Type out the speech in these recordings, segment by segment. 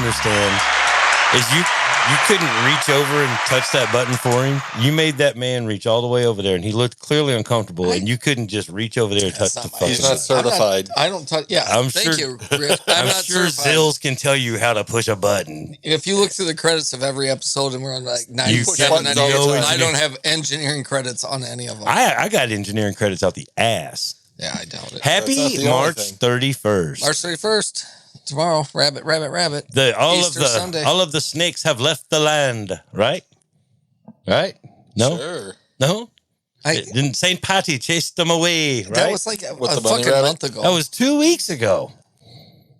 understand is you couldn't reach over and touch that button for him. You made that man reach all the way over there, and he looked clearly uncomfortable, and you couldn't just reach over there and touch the fucking. He's not certified. I don't touch. Yeah, thank you, Rich. I'm not sure certified. Zills can tell you how to push a button. If you look through the credits of every episode, and we're on like 97, buttons all the time. I don't have engineering credits on any of them. I got engineering credits out the ass. Yeah, I doubt it. Happy March 31st. March 31st. Tomorrow, rabbit. All of the snakes have left the land, right? Right? No? Sure. No? Didn't St. Patty chase them away, right? That was like a the fucking month ago. That was 2 weeks ago.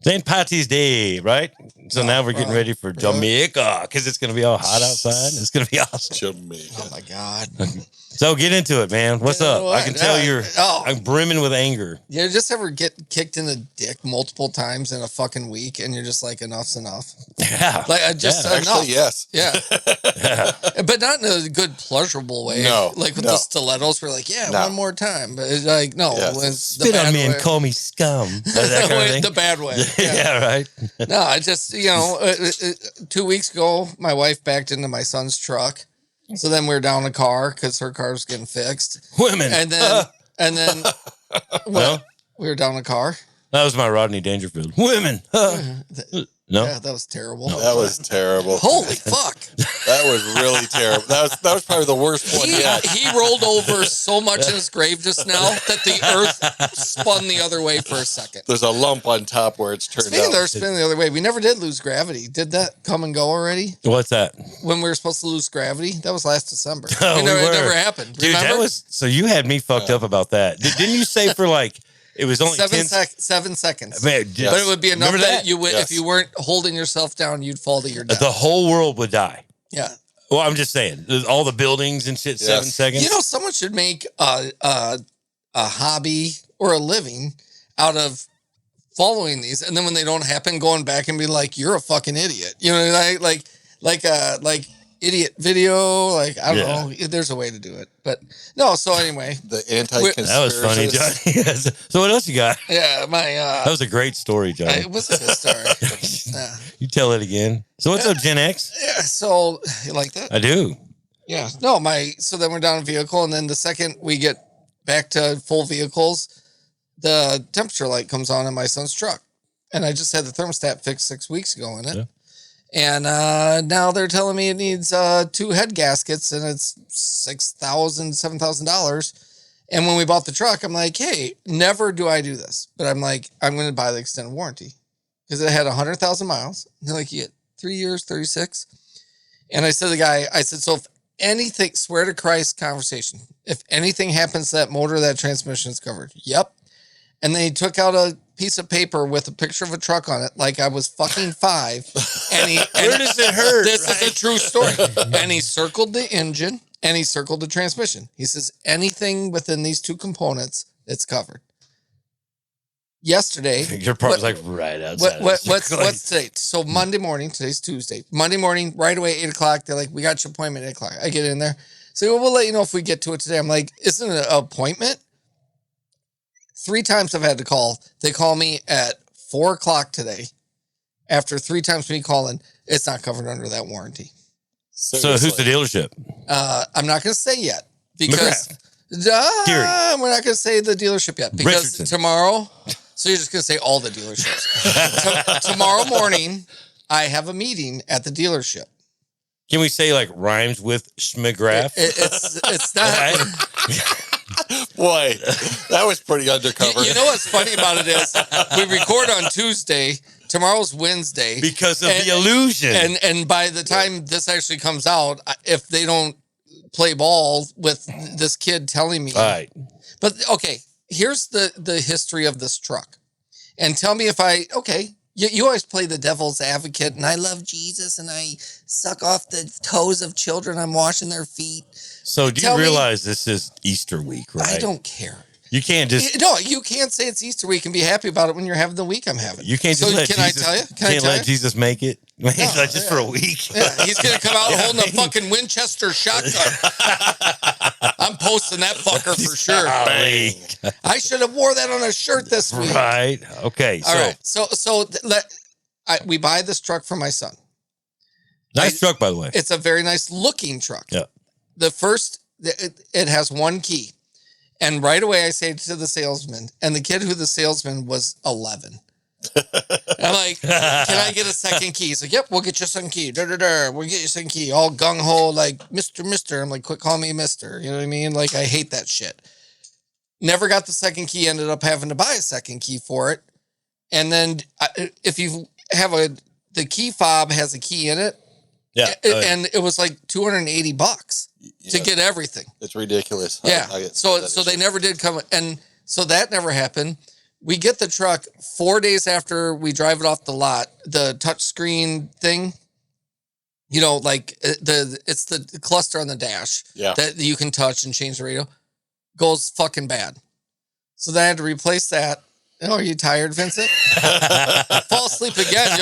St. Patty's Day, right? So now we're getting ready for Jamaica because it's going to be all hot outside. It's going to be awesome. Jamaica. Oh, my God. So get into it, man. What's up? I can tell I'm brimming with anger. You just ever get kicked in the dick multiple times in a fucking week and you're just like, enough's enough? Yeah. Like, enough. Actually, yes. Yeah. But not in a good, pleasurable way. No. Like with the stilettos, we're like, one more time. But it's like, no. Yes. Spit on me and call me scum. That kind of thing. The bad way. Yeah, right. No, I just, 2 weeks ago, my wife backed into my son's truck. So then we were down in the car because her car was getting fixed. Women. And then we were down in the car. That was my Rodney Dangerfield. Women. No? Yeah, that was terrible. No, that was terrible. Holy fuck. That was really terrible. That was probably the worst one yet. He rolled over so much in his grave just now that the earth spun the other way for a second. There's a lump on top where it's turned Speaking out. of Earth spinning the other way, we never did lose gravity. Did that come and go already? What's that? When we were supposed to lose gravity? That was last December. Oh, It never happened. Dude, remember? that was... So you had me fucked up about that. Didn't you say for like... It was only 7 seconds. Man, But it would be enough that you would, Yes. if you weren't holding yourself down, you'd fall to your death. The whole world would die. Yeah. Well, I'm just saying, all the buildings and shit, 7 seconds. Someone should make a hobby or a living out of following these, and then when they don't happen, going back and be like, "You're a fucking idiot." Like idiot video. Like I don't know. There's a way to do it, but no. So anyway, The anti-conspiracy. That was funny, Johnny. So what else you got? yeah, That was a great story, Johnny. it was a good story. Yeah. You tell it again. So what's up, Gen X? Yeah. So you like that? I do. Yeah. No, so then we're down in vehicle, and then the second we get back to full vehicles, the temperature light comes on in my son's truck. And I just had the thermostat fixed 6 weeks ago in it. Yeah. And now they're telling me it needs 2 head gaskets, and it's $6,000, $7,000. And when we bought the truck, I'm like, hey, never do I do this. But I'm like, I'm going to buy the extended warranty. Because it had 100,000 miles. And they're like, you get 3 years, 36. And I said to the guy, so if anything, swear to Christ conversation, if anything happens to that motor, that transmission is covered. Yep. And then he took out a piece of paper with a picture of a truck on it, like I was fucking 5. Where does it hurt? This is a true story. And he circled the engine and he circled the transmission. He says, anything within these 2 components, it's covered. Yesterday, your part was like right outside. What's today? So Monday morning, today's Tuesday. Monday morning, right away, 8 o'clock. They're like, we got your appointment at 8 o'clock. I get in there. So we'll let you know if we get to it today. I'm like, isn't it an appointment? 3 times I've had to call. They call me at 4 o'clock today. After 3 times me calling, it's not covered under that warranty. So who's the dealership? I'm not going to say yet because we're not going to say the dealership yet because tomorrow. So you're just going to say all the dealerships. Tomorrow morning, I have a meeting at the dealership. Can we say like rhymes with Schmigraff? It's not. Boy, that was pretty undercover. You know what's funny about it is we record on Tuesday. Tomorrow's Wednesday. Because of the illusion. And by the time this actually comes out, if they don't play ball with this kid telling me. All right. But, okay, here's the history of this truck. And tell me if you always play the devil's advocate, and I love Jesus, and I suck off the toes of children. I'm washing their feet. So do you realize this is Easter week, right? I don't care. You can't just... No, you can't say it's Easter week and be happy about it when you're having the week I'm having. You can't just let Can Jesus... I tell you? Can't let Jesus make it? Just for a week? Yeah, he's going to come out holding a fucking Winchester shotgun. I'm posting that fucker for sure. I should have wore that on a shirt this week. Right. Okay. All right. So we buy this truck for my son. Nice truck, by the way. It's a very nice looking truck. Yeah. It has one key. And right away I say to the salesman, and the kid who the salesman was 11. I'm like, can I get a second key? He's like, yep, we'll get you a second key. We'll get you a second key. All gung ho, like, Mr. I'm like, quit calling me Mr. You know what I mean? Like, I hate that shit. Never got the second key. Ended up having to buy a second key for it. And then if you have the key fob has a key in it. Yeah. And it was like $280 to get everything. It's ridiculous. Yeah. I get So that they issue. never did come. And so that never happened. We get the truck 4 days after we drive it off the lot. The touch screen thing, you know, like it's the cluster on the dash that you can touch and change the radio, goes fucking bad. So then I had to replace that. Oh, are you tired, Vincent? Fall asleep again.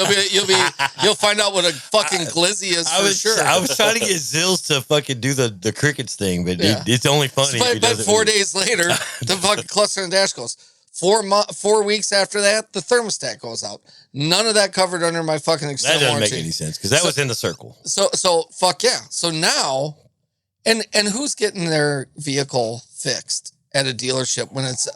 You'll find out what a fucking glizzy is for sure. I was trying to get Zills to fucking do the crickets thing, but it's only funny. But 4 days later, the fucking cluster on the dash goes. 4 weeks after that, the thermostat goes out. None of that covered under my fucking extended That doesn't warranty. make any sense because that was in the circle. So fuck yeah. So now, and who's getting their vehicle fixed at a dealership when it's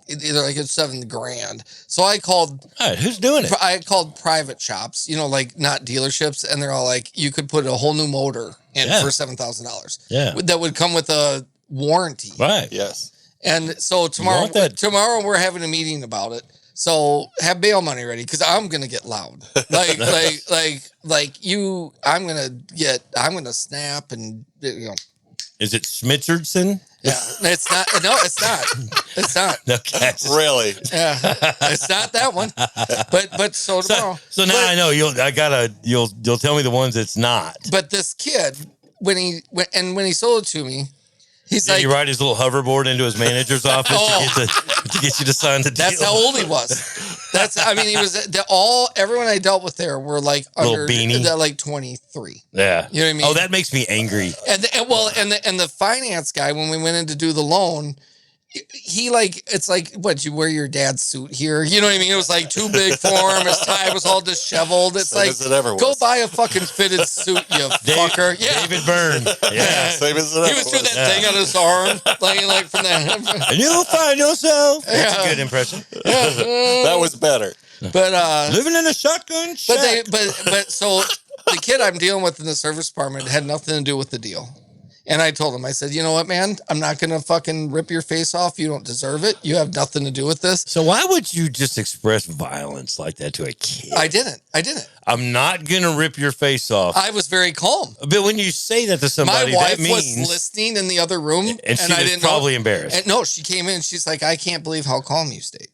either like it's $7,000? So I called. All right, who's doing it? I called private shops, you know, like not dealerships, and they're all like, you could put a whole new motor in for $7,000. Yeah, that would come with a warranty. Right. Yes. And so tomorrow we're having a meeting about it. So have bail money ready because I'm gonna get loud. I'm gonna snap and you know. Is it Schmitzardson? Yeah, it's not. No, it's not. It's not. Okay. Really? Yeah, it's not that one. But so tomorrow. So now I know you'll tell me the ones it's not. But this kid, when he sold it to me. He's Did like, he ride his little hoverboard into his manager's office to get you to sign the deal? That's how old he was. He was everyone I dealt with there were like under like 23. Yeah. You know what I mean? Oh, that makes me angry. And the finance guy, when we went in to do the loan, he like, it's like, what, you wear your dad's suit here? You know what I mean? It was like too big for him. His tie was all disheveled. It's Same like, as it ever go was. buy a fucking fitted suit, you fucker. Yeah. David Byrne. Yeah. Same as it He ever was doing that thing on his arm, like from that. And you'll find yourself. That's a good impression. That was better. But living in a shotgun shack. But so the kid I'm dealing with in the service department had nothing to do with the deal. And I told him, I said, you know what, man? I'm not going to fucking rip your face off. You don't deserve it. You have nothing to do with this. So why would you just express violence like that to a kid? I didn't. I'm not going to rip your face off. I was very calm. But when you say that to somebody, my wife that means... was listening in the other room. And she was probably embarrassed. And no, she came in. She's like, I can't believe how calm you stayed.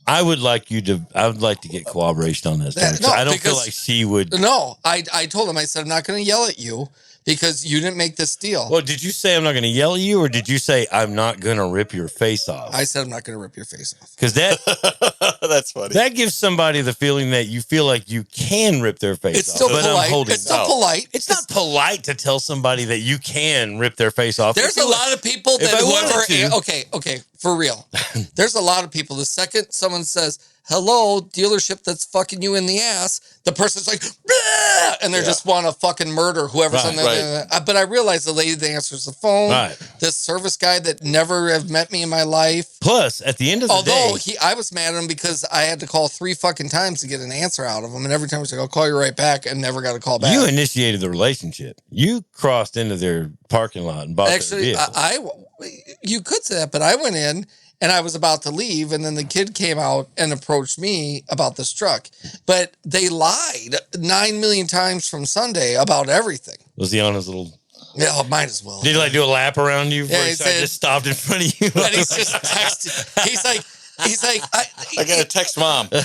I would like to get cooperation on this. I don't feel like she would. No, I told him, I said, I'm not going to yell at you because you didn't make this deal. Well, did you say I'm not going to yell at you, or did you say I'm not going to rip your face off? I said I'm not going to rip your face off. Because that's funny. That gives somebody the feeling that you feel like you can rip their face it's off. Still polite. It's still polite. It's not polite to tell somebody that you can rip their face off. There's a lot of people that okay, for real. There's a lot of people. The second someone says, hello, dealership that's fucking you in the ass, the person's like, bleh! And they just want to fucking murder whoever's on there. Right. But I realize the lady that answers the phone, this service guy that never have met me in my life. Plus, at the end of the day, I was mad at him because I had to call 3 fucking times to get an answer out of him. And every time he's like, I'll call you right back, and never got a call back. You initiated the relationship. You crossed into their parking lot and bought their vehicle. You could say that, but I went in and I was about to leave, and then the kid came out and approached me about this truck. But they lied 9 million times from Sunday about everything. Was he on his little... Yeah, might as well. Did he like do a lap around you? Yeah, he just stopped in front of you. And he's just texting. He's like, I got to text mom. No,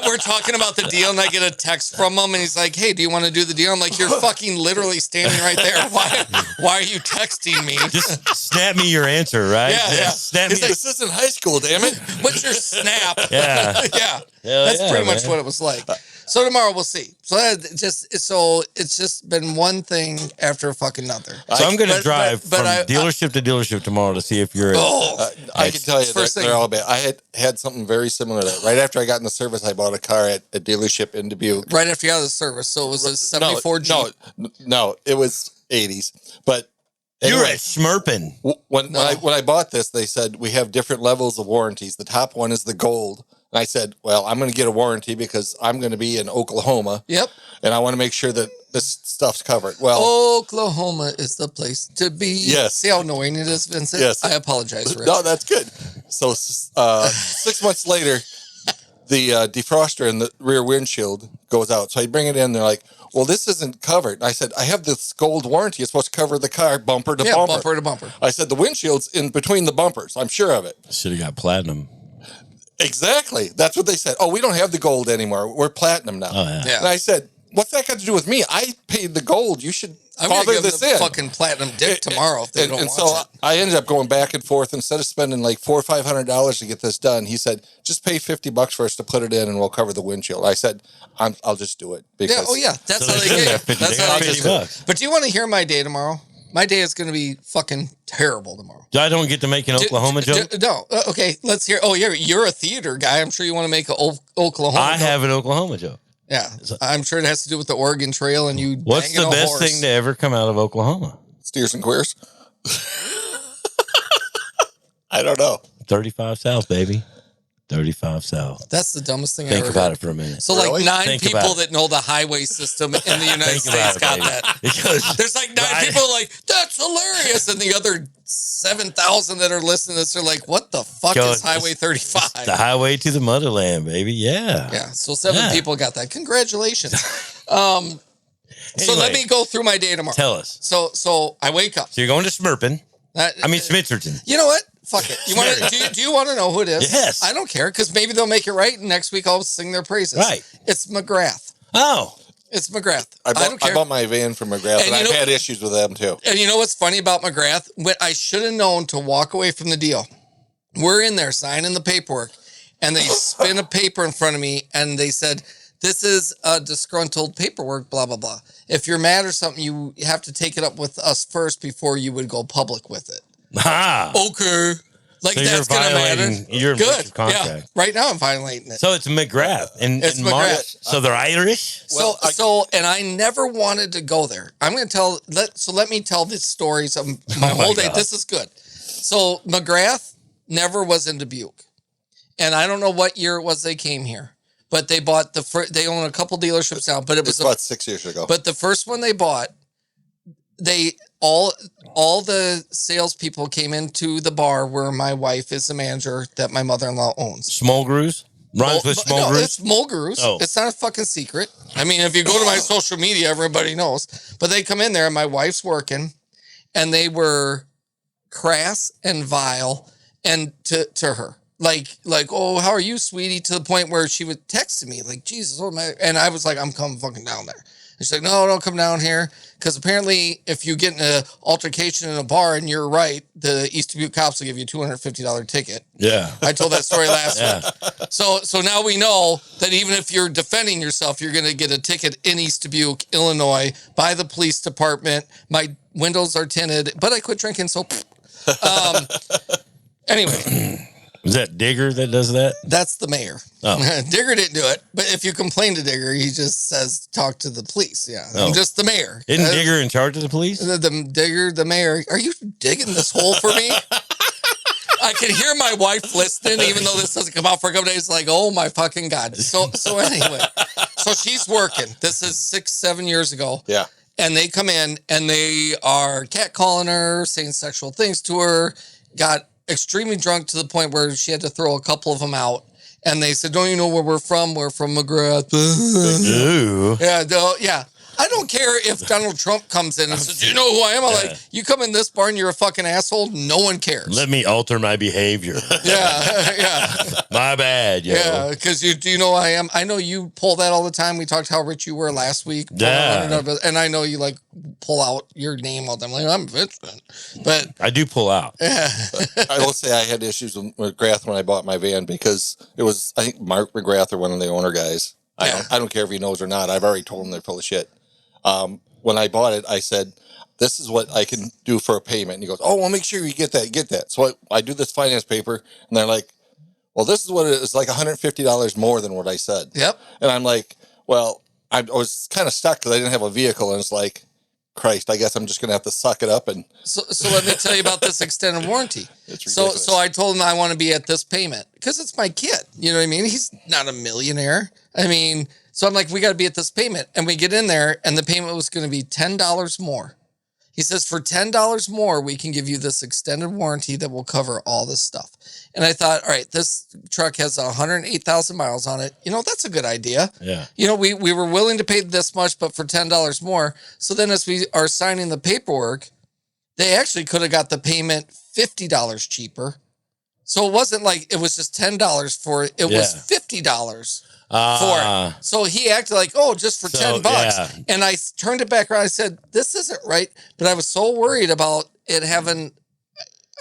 we're talking about the deal, and I get a text from him, and he's like, "Hey, do you want to do the deal?" I'm like, "You're fucking literally standing right there. Why are you texting me? Just snap me your answer, right? Yeah. Snap me. Like, this isn't high school, damn it. What's your snap?" Yeah. Yeah. That's pretty much what it was like. So tomorrow we'll see. So it's just been one thing after fucking another. So I'm going to but- drive but from I- dealership to dealership tomorrow to see if you're. I can tell you First they're thing. all bad. I had something very similar to that. Right after I got in the service, I bought a car at a dealership in Dubuque. Right after you got out of the service. So it was a 74 G. No, it was 80s. But You're anyway, at Schmerpen. when I bought this, they said we have different levels of warranties. The top one is the gold. And I said, well, I'm going to get a warranty because I'm going to be in Oklahoma. Yep. And I want to make sure that this stuff's covered. Well, Oklahoma is the place to be. Yes. See how annoying it is, Vincent? Yes. I apologize, Rich. no, that's good. So 6 months later, the defroster in the rear windshield goes out. So I bring it in. They're like, well, this isn't covered. And I said, I have this gold warranty. It's supposed to cover the car bumper to bumper. bumper to bumper. I said, the windshield's in between the bumpers. I'm sure of it. Should have got platinum. Exactly. That's what they said. Oh, we don't have the gold anymore. We're platinum now. Oh, yeah. Yeah. And I said, what's that got to do with me? I paid the gold. You should I'm going to father give this them in. fucking platinum dick tomorrow if they don't and watch so it. I ended up going back and forth. Instead of spending like $400 or $500 to get this done, he said, just pay $50 for us to put it in and we'll cover the windshield. I said, I'll just do it. Because Yeah, oh yeah, that's So how they they should get have you. 50 That's they how got they get 50 you. bucks. But do you want to hear my day tomorrow? My day is going to be fucking terrible tomorrow. I don't get to make an Oklahoma joke. No, okay, let's hear. Oh, you're a theater guy. I'm sure you want to make an Oklahoma. I joke. have an Oklahoma joke. Yeah, I'm sure it has to do with the Oregon Trail and you. What's banging the a best horse. thing to ever come out of Oklahoma? steers and queers. I don't know. 35 South, baby. 35 South. That's the dumbest thing I Think ever about heard. it for a minute. So Really? like 9 Think people about it. that know the highway system in the United Think States about it, got baby. that. Because There's like 9 Right. people like, that's hilarious. And the other 7,000 that are listening to this are like, what the fuck Go- is Highway 35? the highway to the motherland, baby. Yeah. Yeah, so 7 Yeah. people got that. Congratulations. So let Anyway, me go through my day tomorrow. Tell us. So I wake up. So you're going to Schmerpen. I mean, Schmitzerton. You know what? Fuck it. You want to? Do you want to know who it is? Yes. I don't care because maybe they'll make it right, and next week I'll sing their praises. Right. It's McGrath. Oh. It's McGrath. I don't care. bought my van from McGrath, And and you I've know- had issues with them too. And you know what's funny about McGrath? What I should have known to walk away from the deal. We're in there signing the paperwork, and they spin a paper in front of me, and they said, "This is a disgruntled paperwork, blah blah blah. If you're mad or something, you have to take it up with us first before you would go public with it." Ah. Okay, like So you're that's gonna matter. violating your Good, contract. yeah. Right now I'm violating it. So it's McGrath and It's March. McGrath. So they're Irish. Well, And I never wanted to go there. I'm going to tell. Let me tell the stories of my Oh my whole day. God. This is good. So McGrath never was in Dubuque, and I don't know what year it was they came here, but they bought they own a couple dealerships now. But it It's was about 6 years ago. but the first one they bought, they all the salespeople came into the bar where my wife is the manager that my mother-in-law owns. Smolgrus. Rhymes with No, Smolgrus. it's Mulgrews. Oh. It's not a fucking secret. I mean, if you go to my social media, everybody knows. But they come in there, and my wife's working, and they were crass and vile, and to her, like, oh, how are you, sweetie? To the point where she would text me, like, Jesus, oh my, and I was like, I'm coming fucking down there. And she's like, no, don't come down here. Because apparently, if you get in an altercation in a bar and you're right, the East Dubuque cops will give you a $250 ticket. Yeah. I told that story last Yeah. week. So now we know that even if you're defending yourself, you're going to get a ticket in East Dubuque, Illinois, by the police department. My windows are tinted, but I quit drinking, so. Anyway, Is that Digger that does that? that's the mayor. Oh. Digger didn't do it, but if you complain to Digger, he just says talk to the police. Yeah, Oh. I'm just the mayor. Isn't Digger in charge of the police? The Digger, the mayor? Are you digging this hole for me? I can hear my wife listening, even though this doesn't come out for a couple days. Like, oh my fucking god! So anyway, so she's working. This is 6-7 years ago. yeah. And they come in and they are catcalling her, saying sexual things to her. Got extremely drunk to the point where she had to throw a couple of them out. And they said, "Don't you know where we're from? We're from McGrath." Ooh. Yeah. I don't care if Donald Trump comes in and says, "Do you know who I am?" I'm like, "You come in this bar and you're a fucking asshole. No one cares." Let me alter my behavior. Yeah. My bad, yo. Yeah, because do you know who I am? I know you pull that all the time. We talked how rich you were last week. Yeah. And I know you like pull out your name all the time. Like, I'm Vincent. But I do pull out. I will say I had issues with McGrath when I bought my van because it was, I think, Mark McGrath or one of the owner guys. I don't care if he knows or not. I've already told him they're full of shit. When I bought it, I said, this is what I can do for a payment. And he goes, oh, well, make sure you get that. So I do this finance paper, and they're like, well, this is what it is, like $150 more than what I said. Yep. And I'm like, well, I was kind of stuck because I didn't have a vehicle, and it's like, Christ, I guess I'm just gonna have to suck it up. And so let me tell you about this extended warranty. It's So ridiculous. I told him I want to be at this payment because it's my kid. You know what I mean? He's not a millionaire. I mean, so I'm like, we got to be at this payment, and we get in there, and the payment was going to be $10 more. He says, for $10 more, we can give you this extended warranty that will cover all this stuff. And I thought, all right, this truck has 108,000 miles on it. You know, that's a good idea. Yeah. You know, we were willing to pay this much, but for $10 more. So then as we are signing the paperwork, they actually could have got the payment $50 cheaper. So it wasn't like it was just $10 for it. It was $50 for it. So he acted like, oh, just for $10. Yeah. And I turned it back around. I said, this isn't right. But I was so worried about it having,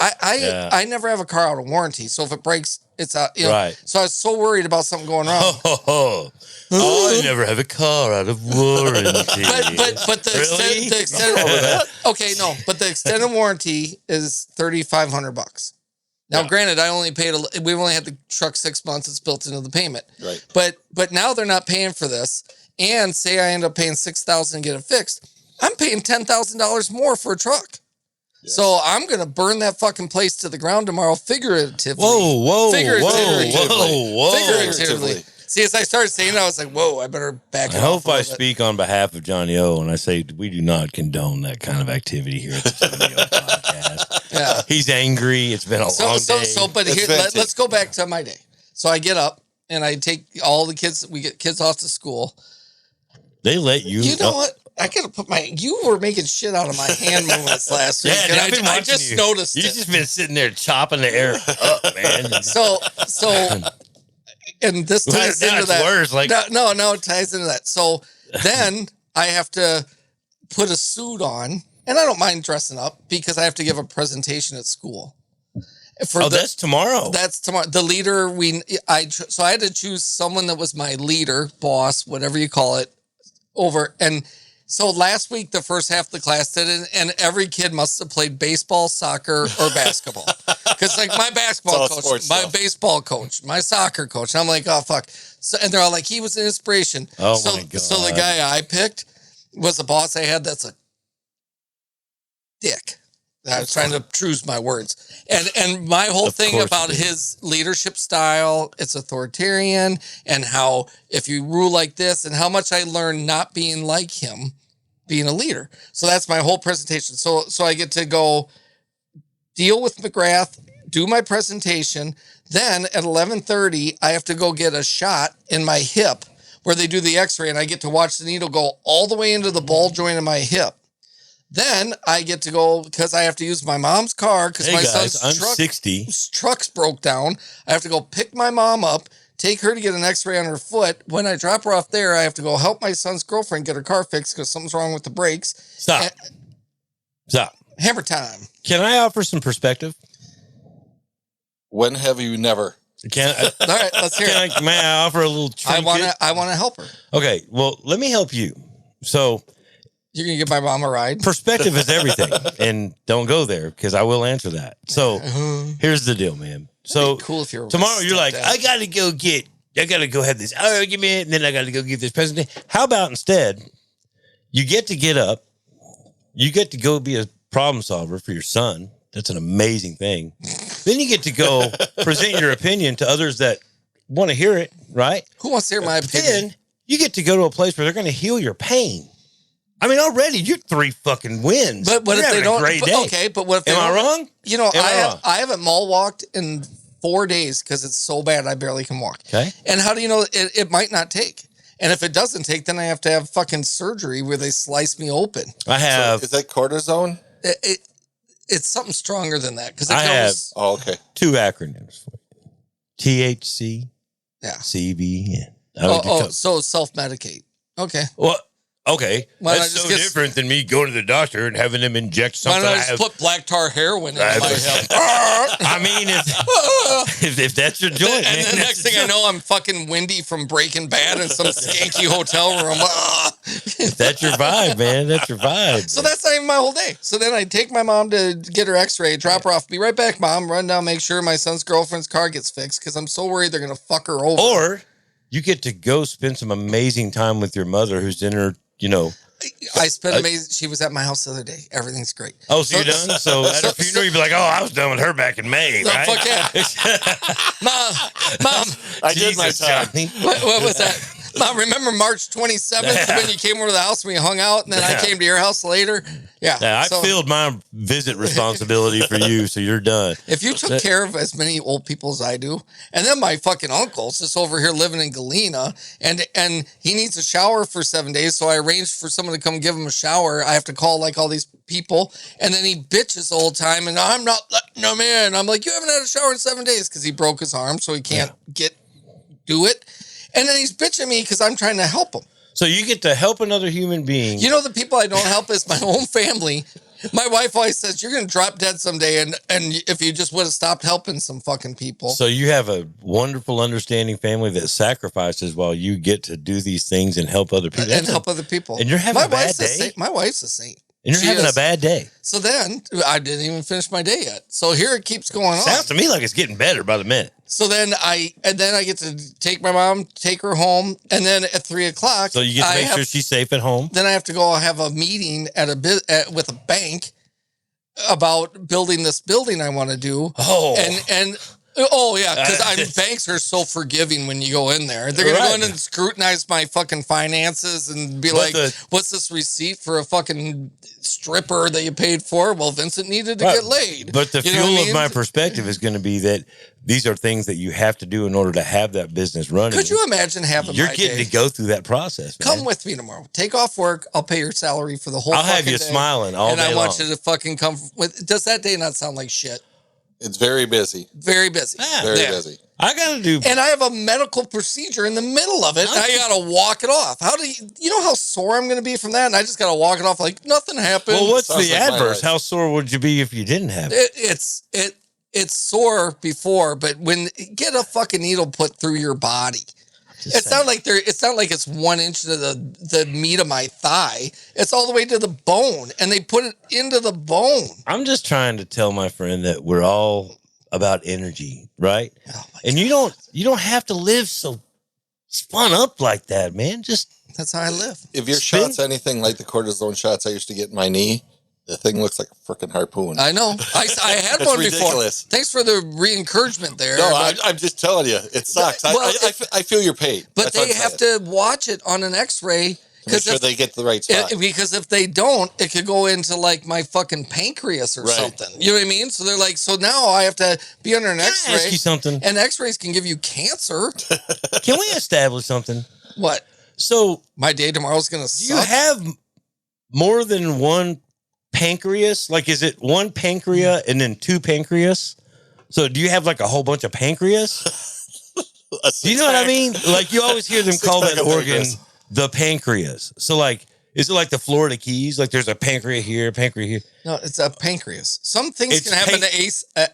I never have a car out of warranty. So if it breaks, it's out. You know? Right. So I was so worried about something going wrong. I never have a car out of warranty. But the extended okay, no, but the extended warranty is $3,500. Now, granted, I only paid. We only had the truck 6 months. It's built into the payment. Right. But now they're not paying for this. And say I end up paying $6,000 to get it fixed, I'm paying $10,000 more for a truck. Yes. So I'm gonna burn that fucking place to the ground tomorrow, figuratively. Figuratively. See, as I started saying it, I was like, whoa, I better back it I off hope a I little bit. speak on behalf of Johnny O and I say we do not condone that kind of activity here at the Johnny O podcast. Yeah. He's angry. It's been a long day. But It's here, venting. let's go back to my day. So I get up and I take all the kids. We get kids off to school. They let you. You know what? I gotta put you were making shit out of my hand movements last week. Yeah, and I've been I watching just you. noticed You've it. just been sitting there chopping the air up, man. So, and this ties Now into it's that. worse, like- no, it ties into that. So then I have to put a suit on, and I don't mind dressing up because I have to give a presentation at school. That's tomorrow. That's tomorrow. The leader so I had to choose someone that was my leader, boss, whatever you call it, over. And so last week, the first half of the class did it, and every kid must have played baseball, soccer, or basketball. Because like my basketball It's all coach, sports my stuff. baseball coach, my soccer coach, and I'm like, oh fuck. So and they're all like, he was an inspiration. Oh, so, my God. So the guy I picked was a boss I had that's a dick. I was trying to choose my words. And my whole Of thing course about you did. his leadership style, it's authoritarian, and how if you rule like this, and how much I learned not being like him, being a leader. So that's my whole presentation. So I get to go deal with McGrath, do my presentation. Then at 11:30, I have to go get a shot in my hip where they do the x-ray, and I get to watch the needle go all the way into the ball joint of my hip. Then I get to go because I have to use my mom's car because Hey my guys, son's I'm truck 60. truck's broke down. I have to go pick my mom up, take her to get an x-ray on her foot. When I drop her off there, I have to go help my son's girlfriend get her car fixed because something's wrong with the brakes. Stop. Stop. Hammer time. Can I offer some perspective? When have you never? Can I, All right, let's hear it. may I offer a little trinket? I want to help her. Okay, well, let me help you. So You're gonna give my mom a ride. perspective is everything. And don't go there because I will answer that. So here's the deal, man. So Cool if you're tomorrow you're like, stepdad. I gotta go have this argument, and then I gotta go give this presentation. How about instead, you get up, you get to go be a problem solver for your son. That's an amazing thing. Then you get to go present your opinion to others that want to hear it, right? Who wants to hear my opinion? Then you get to go to a place where they're going to heal your pain. I mean, already you're 3 fucking wins. But what You're if they having don't? a great but- day. Okay, but what if they Am I don't? wrong? You know, Am I wrong? I haven't mall walked in 4 days because it's so bad I barely can walk. Okay. And how do you know it might not take? And if it doesn't take, then I have to have fucking surgery where they slice me open. I have Is that cortisone? It's something stronger than that because it I goes. Oh, okay. 2 acronyms for you. THC, Yeah. CBN. Oh, so self medicate. Okay. Well, Okay, Why not that's just so get- different than me going to the doctor and having them inject Why something. not I just have. put black tar heroin in I my have- head? I mean, if that's your joint, And man, the that's next thing your I know, I'm fucking Wendy from Breaking Bad in some skanky hotel room. If that's your vibe, man. That's your vibe. So that's not even my whole day. So then I take my mom to get her x-ray, drop her off, be right back, Mom, run down, make sure my son's girlfriend's car gets fixed because I'm so worried they're going to fuck her over. Or you get to go spend some amazing time with your mother who's in her, I spent amazing. She was at my house the other day. Everything's great. Oh, so you're done? So at her funeral, you'd be like, oh, I was done with her back in May, No, right? fuck yeah. Mom, I did my Jesus, time. Johnny. what was that? Mom, remember March 27th when you came over to the house and we hung out and then I came to your house later? Yeah. Yeah, I so filled my visit responsibility for you, so you're done. if you took care of as many old people as I do, and then my fucking uncle's just over here living in Galena and he needs a shower for 7 days, so I arranged for someone to come give him a shower. I have to call like all these people, and then he bitches the whole time, and I'm not letting him in. I'm like, you haven't had a shower in 7 days because he broke his arm, so he can't do it. And then he's bitching me because I'm trying to help him. So you get to help another human being. You know, the people I don't help is my own family. My wife always says, you're going to drop dead someday. And if you just would have stopped helping some fucking people. So you have a wonderful, understanding family that sacrifices while you get to do these things and help other people. And help other people. And you're having a bad wife's day? saint. My wife's a saint. And you're She having is. a bad day. So then I didn't even finish my day yet. So here it keeps going on. Sounds to me like it's getting better by the minute. So then I get to take my mom, take her home, and then at 3:00. So you get to make sure she's safe at home. Then I have to go have a meeting with a bank about building this building I want to do. Oh. and yeah, because banks are so forgiving when you go in there. They're gonna go in and scrutinize my fucking finances and be like, "What's this receipt for a fucking stripper that you paid for?" Well, Vincent needed to get laid. But the You know what fuel I of mean? my perspective is going to be that these are things that you have to do in order to have that business running. Could you imagine having You're my getting day? to go through that process. Man. Come with me tomorrow. Take off work. I'll pay your salary for the whole. I'll have fucking you day. smiling all and day I want long. you to fucking come with. Does that day not sound like shit? It's very busy. Very busy. Yeah. Very Yeah. busy. I got to do. And I have a medical procedure in the middle of it. And I gotta walk it off. How do you know how sore I'm gonna be from that? And I just gotta walk it off like nothing happened. Well, what's Sounds the like my adverse? life. How sore would you be if you didn't have it? It's sore before, but when get a fucking needle put through your body. It's not like it's 1 inch to the meat of my thigh. It's all the way to the bone, and they put it into the bone. I'm just trying to tell my friend that we're all about energy, right? Oh my And you don't have to live so spun up like that, man. Just That's how I live. If your Spin- shot's anything like the cortisone shots I used to get in my knee, the thing looks like a freaking harpoon. I know. I had It's one ridiculous. before. Thanks for the re-encouragement there. No, but- I'm just telling you, it sucks. Well, I feel your pain. But That's what they I'm have saying. to watch it on an X-ray Make sure they get the right spot. because if they don't, it could go into like my fucking pancreas or Right. something. You know what I mean? So they're like, so now I have to be under an can I ask X-ray, you something? and X-rays can give you cancer. Can we establish something? What? So My day tomorrow's gonna do you suck. have more than one pancreas? Like, is it one pancreas and then two pancreas? So do you have like a whole bunch of pancreas? Do you know what I mean? Like you always hear them call that Six-pack of organ pancreas. the pancreas. So like, is it like the Florida Keys? Like there's a pancreas here, pancreas here. No, it's a pancreas. Some things It's can have an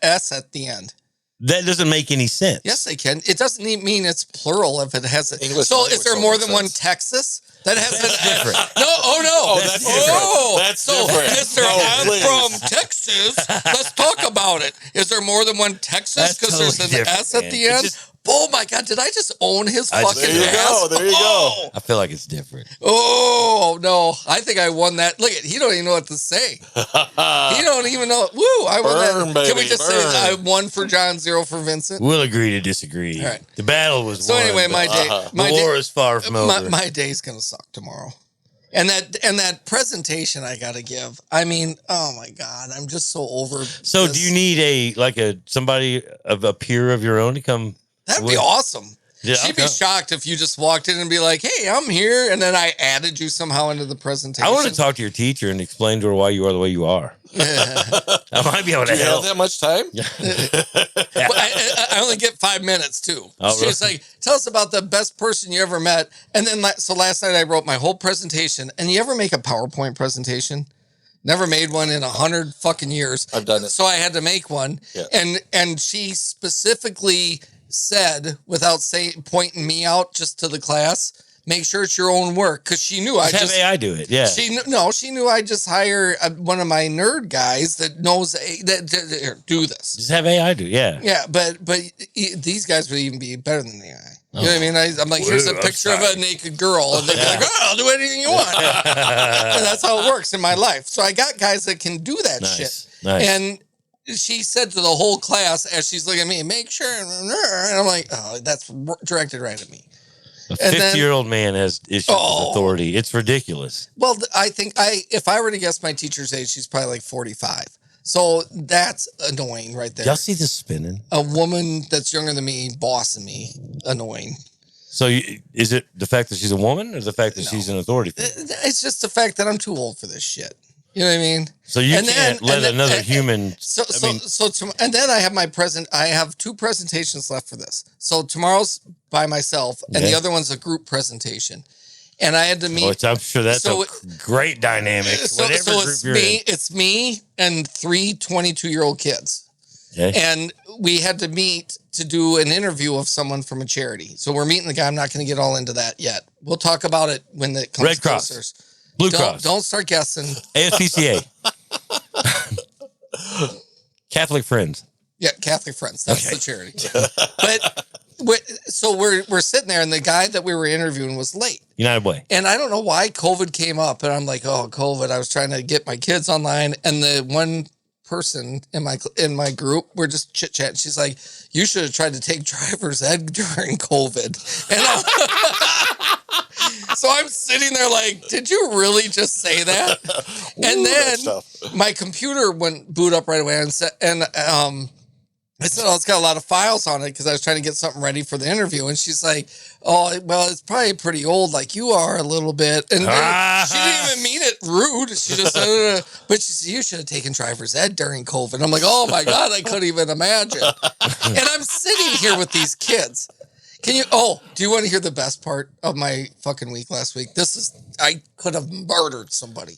S at the end. That doesn't make any sense. Yes, they can. It doesn't mean it's plural if it has a. English So, is language there don't more make than one sense. Texas that has an different. No, oh no, that's different. That's so, different. Mister, No, I'm please. from Texas. Let's talk about it. Is there more than one Texas? That's Because totally there's an different, S at man. the It end. just- Oh my God! Did I just own his I just- fucking There you ass? go. There you go. I feel like it's different. Oh no! I think I won that. Look at he don't even know what to say. He don't even know. Woo! I won Burn, that. Can we baby, just say burn. I won for John, 0 for Vincent? We'll agree to disagree. All right. The battle was So won. anyway, but my day, Uh-huh. my the war day, is far from over. my day's gonna suck tomorrow. And that presentation I gotta give. I mean, oh my God, I'm just so over. So this. do you need somebody of a peer of your own to come? That'd be awesome. Yeah, She'd be okay. shocked if you just walked in and be like, "Hey, I'm here," and then I added you somehow into the presentation. I want to talk to your teacher and explain to her why you are the way you are. I might be able to Do you have help. that much time? But I only get 5 minutes too. Oh, She's really? like, "Tell us about the best person you ever met." And then, so last night I wrote my whole presentation. And you ever make a PowerPoint presentation? Never made one in 100 fucking years. I've done it. So I had to make one. Yeah. And she specifically said, without pointing me out just to the class, make sure it's your own work, because she knew I Just have just. AI do it. Yeah. She knew I just hire one of my nerd guys that knows that do this. Just have AI do it. Yeah. Yeah, but these guys would even be better than the AI. You know what I mean? I'm like, here's a Whoa, I'm picture of a sorry. naked girl, and they'd be like, "Oh, I'll do anything you want." And that's how it works in my life. So I got guys that can do that Nice. shit. Nice. And she said to the whole class as she's looking at me, "Make sure," and I'm like, "Oh, that's directed right at me." A and then- 50-year-old man has issues with authority. It's ridiculous. Well, I think if I were to guess my teacher's age, she's probably like 45. So that's annoying right there. Y'all see this spinning? A woman that's younger than me bossing me, annoying. So is it the fact that she's a woman or the fact that she's an authority figure? It's just the fact that I'm too old for this shit. You know what I mean? So you And can't then- let and then- another and- human. And then I have I have 2 presentations left for this. So tomorrow's by myself, and the Yeah. other one's a group presentation. And I had to meet. Which I'm sure that's so a great dynamic. So whatever group it's you're me. in. It's me and 3 22-year-old kids. Okay. And we had to meet to do an interview of someone from a charity. So we're meeting the guy. I'm not going to get all into that yet. We'll talk about it when it comes Red Cross. closer. Blue Cross. Don't start guessing. ASPCA. Catholic Friends. Yeah, Catholic Friends. That's Okay. the charity. But we're sitting there, and the guy that we were interviewing was late. United Way. And I don't know why COVID came up, and I'm like, oh, COVID. I was trying to get my kids online, and the one person in my group, we're just chit chat. She's like, "You should have tried to take driver's ed during COVID." And so I'm sitting there like, "Did you really just say that?" And Ooh, that then stuff. my computer wouldn't boot up right away, I said, "Oh, it's got a lot of files on it," because I was trying to get something ready for the interview. And she's like, "Oh, well, it's probably pretty old, like you are a little bit." And she didn't even mean it rude. She just said, but she said, "You should have taken driver's ed during COVID." I'm like, "Oh my God, I couldn't even imagine." And I'm sitting here with these kids. Do you want to hear the best part of my fucking week last week? I could have murdered somebody.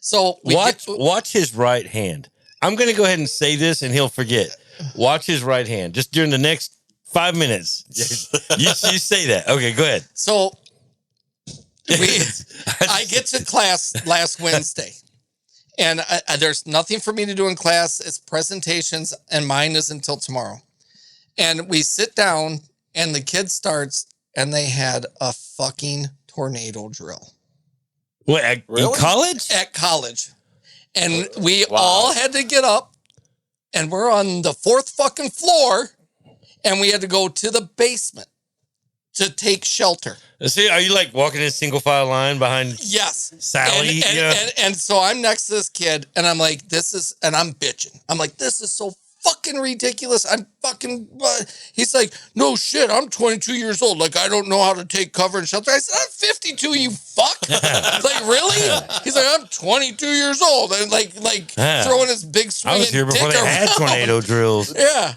So Watch his right hand. I'm going to go ahead and say this and he'll forget. Watch his right hand. Just during the next 5 minutes. you say that. Okay, go ahead. So I get to class last Wednesday, and there's nothing for me to do in class. It's presentations, and mine is until tomorrow. And we sit down, and the kid starts, and they had a fucking tornado drill What, in Really? college? at college. And we all had to get up, and we're on the 4th fucking floor, and we had to go to the basement to take shelter. See, are you like walking in a single file line behind Yes. Sally? And so I'm next to this kid, and I'm like, and I'm bitching. I'm like, this is so fucking ridiculous. I'm fucking, he's like, "No shit, I'm 22 years old. Like, I don't know how to take cover and shelter." I said, "I'm 52, you fuck." Like, really? He's like, "I'm 22 years old." And like Yeah. throwing his big swinging I was here before dick they had around. tornado drills. Yeah.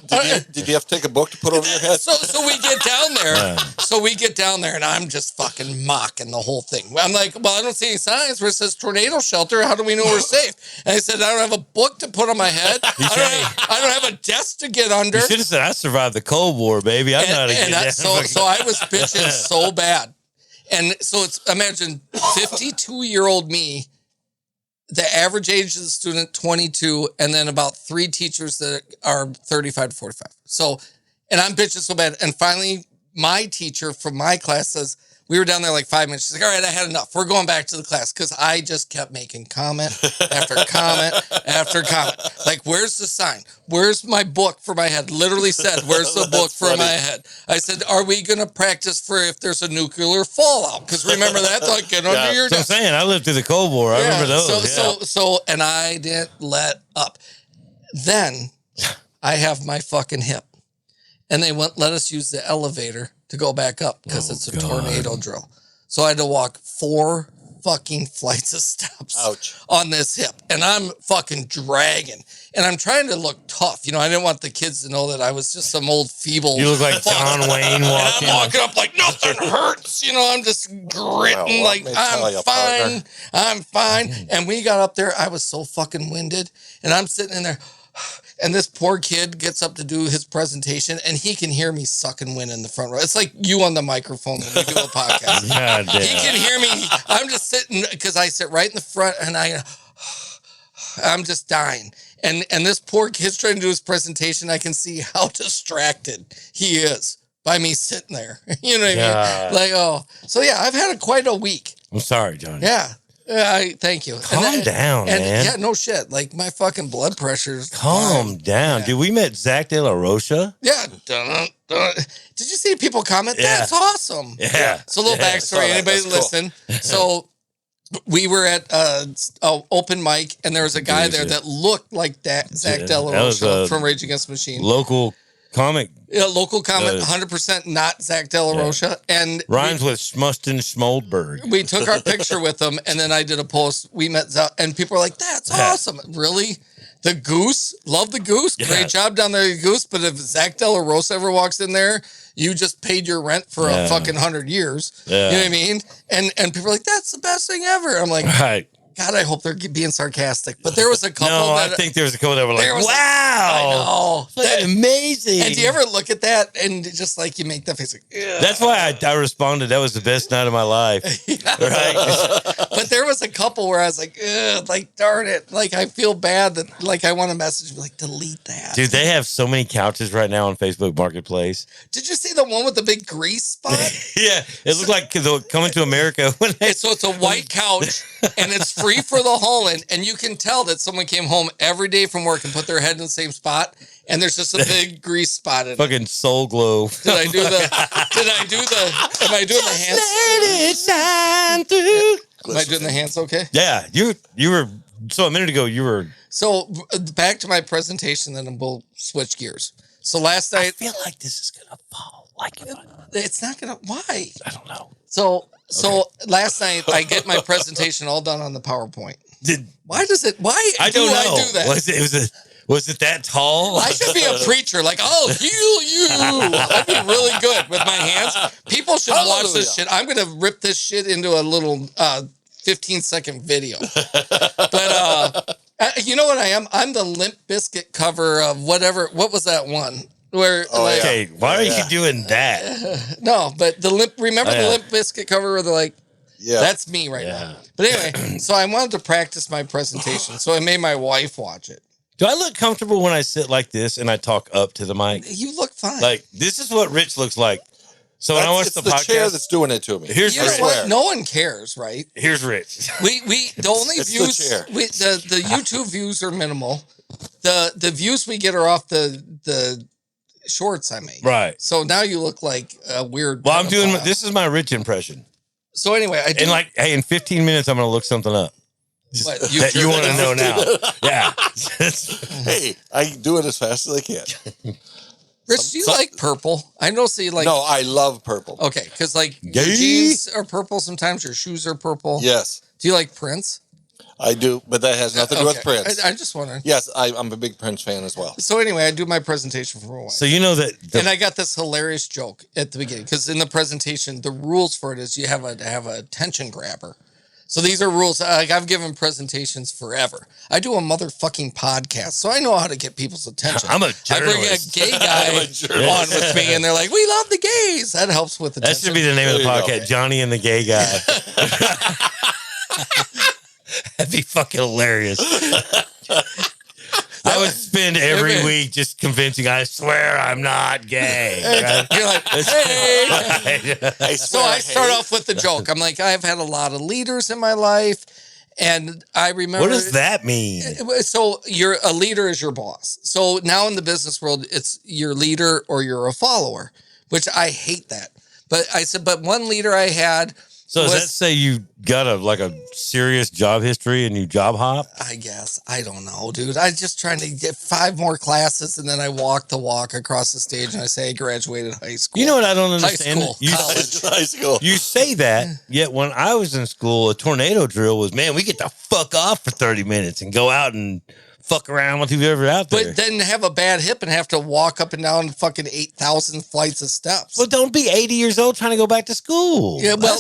Did you have to take a book to put over your head? So we get down there. Yeah. So we get down there, and I'm just fucking mocking the whole thing. I'm like, "Well, I don't see any signs where it says tornado shelter. How do we know we're safe?" And I said, "I don't have a book to put on my head. I don't have a desk to get under." You should have said, "I survived the Cold War, baby. I know how to get down." So I was bitching so bad. And so imagine 52-year-old me, the average age of the student, 22, and then about 3 teachers that are 35 to 45. So, and I'm bitching so bad. And finally, my teacher from my class says, we were down there like 5 minutes. She's like, "All right, I had enough. We're going back to the class." Because I just kept making comment after comment after comment. Like, "Where's the sign? Where's my book for my head?" Literally said, "Where's the book for my head?" I said, "Are we going to practice for if there's a nuclear fallout?" Because remember that? Like, get under your So I'm desk. saying, I lived through the Cold War. I remember those. So, and I didn't let up. Then I have my fucking hip, and they wouldn't let us use the elevator to go back up because it's a God. tornado drill. So I had to walk 4 fucking flights of steps Ouch. on this hip, and I'm fucking dragging, and I'm trying to look tough. You know, I didn't want the kids to know that I was just some old feeble. You look like fuck. John Wayne And walking. I'm walking up like nothing hurts. You know, I'm just gritting Well, like let me tell I'm you, fine. partner. I'm fine. And we got up there. I was so fucking winded, and I'm sitting in there. And this poor kid gets up to do his presentation, and he can hear me sucking wind in the front row. It's like you on the microphone when we do a podcast. God He damn. can hear me. I'm just sitting because I sit right in the front, and I'm just dying. And this poor kid's trying to do his presentation. I can see how distracted he is by me sitting there. You know what I God. mean? Like, oh, so yeah, I've had quite a week. I'm sorry, Johnny. Yeah. Thank you. Calm down, and man. yeah, no shit. Like my fucking blood pressure's Calm fine. down. Yeah. Dude, we met Zach De La Rocha. Yeah. Dun, dun. Did you see people comment? Yeah. That's awesome. Yeah. So a little Yeah, I saw backstory. that. Anybody That's cool. listen? So we were at a open mic, and there was a guy there that looked like that Zach Yeah, De La that was, Rocha from Rage Against the Machine. Local comic Yeah, local comment, Uh, 100% not Zach De La yeah. Rocha. And rhymes with Schmuston Schmoldberg. we took our picture with him, and then I did a post. We met Zach, and people were like, "That's Yeah. awesome!" Really, the Goose, love the Goose, Yeah. great job down there, the Goose. But if Zach De La Rocha ever walks in there, you just paid your rent for Yeah. a fucking 100 years. Yeah. You know what I mean? And people are like, "That's the best thing ever." I'm like, Right. God, I hope they're being sarcastic. But there was a couple No, I that think there was a couple that were like, There was a- wow. I know. Fucking amazing. And do you ever look at that and just like you make that face like, "Ugh." That's why I responded. That was the best night of my life. Right? But there was a couple where I was like, ugh, like, darn it. Like, I feel bad that, like, I want to message, like, delete that. Dude, they have so many couches right now on Facebook Marketplace. Did you see the one with the big grease spot? Yeah, it looked like Coming to America when they So it's a white couch and it's free for the hauling. And you can tell that someone came home every day from work and put their head in the same spot. And there's just a big grease spot in it. fucking Soul Glow. Am I doing the hands? Am I doing the hands okay? Yeah, you were so a minute ago you were. So back to my presentation, then we'll switch gears. So last I night, feel like this is gonna fall. Like it's not gonna. Why? I don't know. So last night I get my presentation all done on the PowerPoint. Did Why does it? Why I do don't know? I do that? Was it that tall? I should be a preacher, like I'll heal you. I'd be really good with my hands. People should watch this shit. I'm gonna rip this shit into a little 15-second video. But you know what I am? I'm the Limp Bizkit cover of whatever. What was that one? Where like, Okay, why are you Yeah. doing that? no, but the Limp. Remember Oh, yeah. the Limp Bizkit cover where they're like, Yeah. that's me right Yeah. now. But anyway, so I wanted to practice my presentation, so I made my wife watch it. Do I look comfortable when I sit like this and I talk up to the mic? You look fine. Like this is what Rich looks like. So when I watch it's the the chair podcast, that's doing it to me. Here's you know Rich. what? No one cares, right? Here's Rich. We the only It's the views chair. the YouTube views are minimal. The views we get are off the shorts I make. Right. So now you look like a weird. Well, I'm doing pedophile. this is my Rich impression. So anyway, I do And like, hey, in 15 minutes, I'm gonna look something up. what, That you want to know now. Yeah. Hey, I do it as fast as I can. Rich, do you like purple? I know. See, like No, I love purple. okay, because like your Gay? jeans are purple sometimes. Your shoes are purple. Yes, Do you like Prince? I do, but that has nothing to do with Okay. Prince. I just wondering. Yes, I'm a big Prince fan as well. So anyway, I do my presentation for my wife. So you know that And I got this hilarious joke at the beginning because in the presentation, the rules for it is you have a attention grabber. So these are rules. Like I've given presentations forever. I do a motherfucking podcast, so I know how to get people's attention. I'm a I bring a journalist. gay guy I'm a journalist. on with me, and they're like, "We love the gays." That helps with attention. that should be the name of the There you go. podcast, Johnny and the Gay Guy. That'd be fucking hilarious. I would spend every man. week just convincing. I swear I'm not gay. Right? You're like, hey. I So swear, I start hey. off with the joke. I'm like, I've had a lot of leaders in my life, and I remember. What does that mean? So you're a leader is your boss. So now in the business world, it's your leader or you're a follower, which I hate that. But I said, but one leader I had So does that was, say you got a serious job history and you job hop? I guess. I don't know, dude. I just trying to get 5 more classes and then I walk the walk across the stage and I say I graduated high school. You know what I don't High understand? school, You, college. High school. you say that, yet when I was in school, a tornado drill was, man, we get the fuck off for 30 minutes and go out and fuck around with whoever out there. But then have a bad hip and have to walk up and down fucking 8,000 flights of steps. Well, don't be 80 years old trying to go back to school. Yeah, well,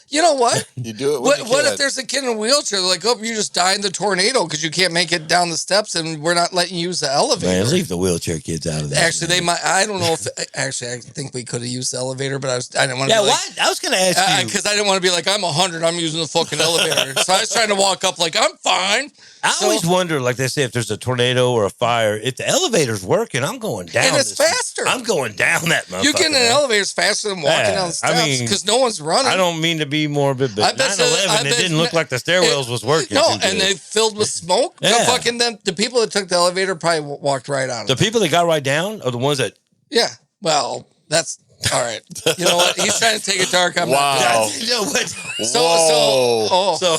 you know what? You do it. What if there's a kid in a wheelchair? They're like, oh, you just died in the tornado because you can't make it down the steps and we're not letting you use the elevator. Man, leave the wheelchair kids out of that. Actually, they might. I don't know if. Actually, I think we could have used the elevator, but I didn't want to. Yeah, be like, what? I was going to ask you. Because I didn't want to be like, I'm 100, I'm using the fucking elevator. So I was trying to walk up like, I'm fine. I always wonder, like they say, if there's a tornado or a fire, if the elevator's working, I'm going down. And it's faster. I'm going down that motherfucker. You get in an man. elevator faster than walking Yeah, down the I steps mean, because no one's running. I don't mean to be morbid, I but bet 9/11, it didn't look like the stairwells was working. No, too and good. they filled with smoke. Yeah. The people that took the elevator probably walked right out of The it. people that got right down are the ones that. Yeah. Well, that's all right. You know what? He's trying to take it dark. I'm Wow. not. You know what? Whoa. So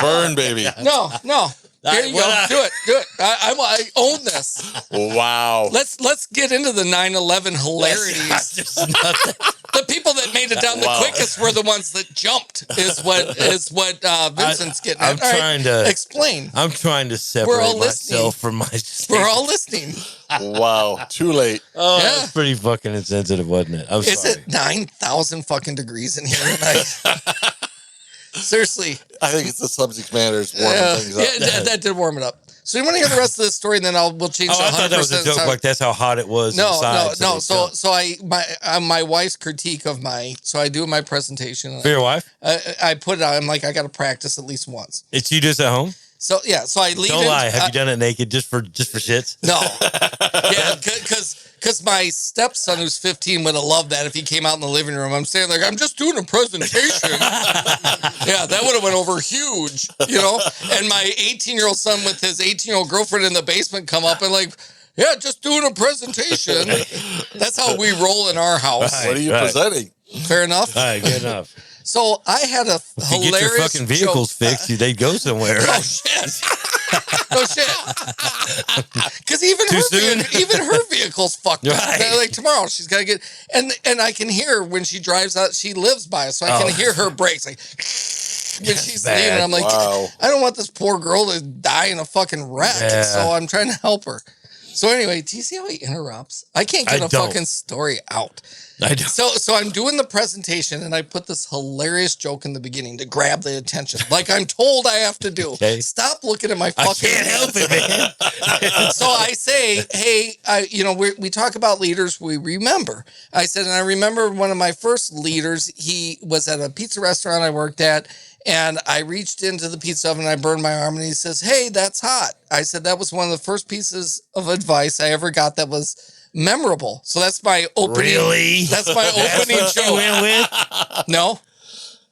Burn, baby. No. Here you Well, go. Do it. I own this. Wow. Let's get into the 9/11 hilarities. Just nothing. The people that made it down the Wow. quickest were the ones that jumped. Is what Vincent's getting at. I'm All right, trying to- explain. I'm trying to We're all separate listening. myself from my. We're all listening. Wow. Too late. Oh, Yeah. that's pretty fucking insensitive, wasn't it? I'm Is sorry. it 9,000 fucking degrees in here tonight? Seriously. I think it's the subject matter is warming things up. Yeah, that did warm it up. So you want to hear the rest of the story, and then we'll change Oh, to 100%. I thought that was a joke. time. Like that's how hot it was. No. inside, So my wife's critique of I do my presentation. For your wife, I put it on. I'm like, I got to practice at least once. it's you just at home. So yeah, so I leave. Don't lie. Have you done it naked just for shits? No. Yeah, because my stepson who's 15 would have loved that if he came out in the living room. I'm saying like, I'm just doing a presentation. Yeah, that would have went over huge, you know. And my 18-year-old son with his 18-year-old girlfriend in the basement come up and like, yeah, just doing a presentation. That's how we roll in our house. What are you Right. presenting? Fair enough. All right, good enough. So I had a If you hilarious get your fucking vehicles joke. fixed, they'd go somewhere. Oh shit! Oh shit! Because even Too her soon? even her vehicle's fucked up. Right. Like tomorrow, she's got to get and I can hear when she drives out. She lives by us, so I can hear her brakes like when she's bad. leaving. I'm like, Wow. I don't want this poor girl to die in a fucking wreck. Yeah. So I'm trying to help her. So anyway, do you see how he interrupts? I can't get I a don't. fucking story out. I don't. So I'm doing the presentation and I put this hilarious joke in the beginning to grab the attention, like I'm told I have to do. Okay. Stop looking at my I fucking. can't help it, man. So I say, hey, we talk about leaders we remember. I said, and I remember one of my first leaders. He was at a pizza restaurant I worked at. And I reached into the pizza oven and I burned my arm and he says, hey, that's hot. I said, that was one of the first pieces of advice I ever got that was memorable. So that's my opening. Really? That's my opening what you joke. went with? No.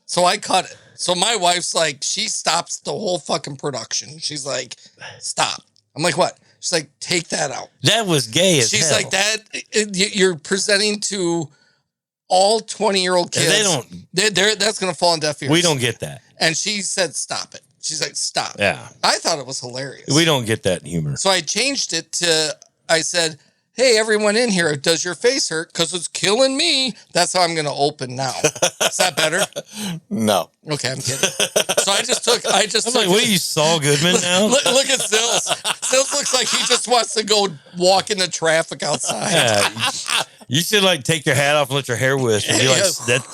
So I cut it. So my wife's like, she stops the whole fucking production. She's like, stop. I'm like, what? She's like, take that out. That was gay as She's hell. like, you're presenting to all 20-year-old And kids. they don't. That's going to fall on deaf ears. We don't get that. And she said, stop it. She's like, stop. Yeah. I thought it was hilarious. We don't get that humor. So I changed it to, I said, hey, everyone in here, does your face hurt? Because it's killing me. That's how I'm going to open now. Is that better? No. Okay, I'm kidding. So I just took. I'm like, what are you, Saul Goodman now? Look at Sills. Sills looks like he just wants to go walk in the traffic outside. Yeah, you should like take your hat off and let your hair whisk and be like,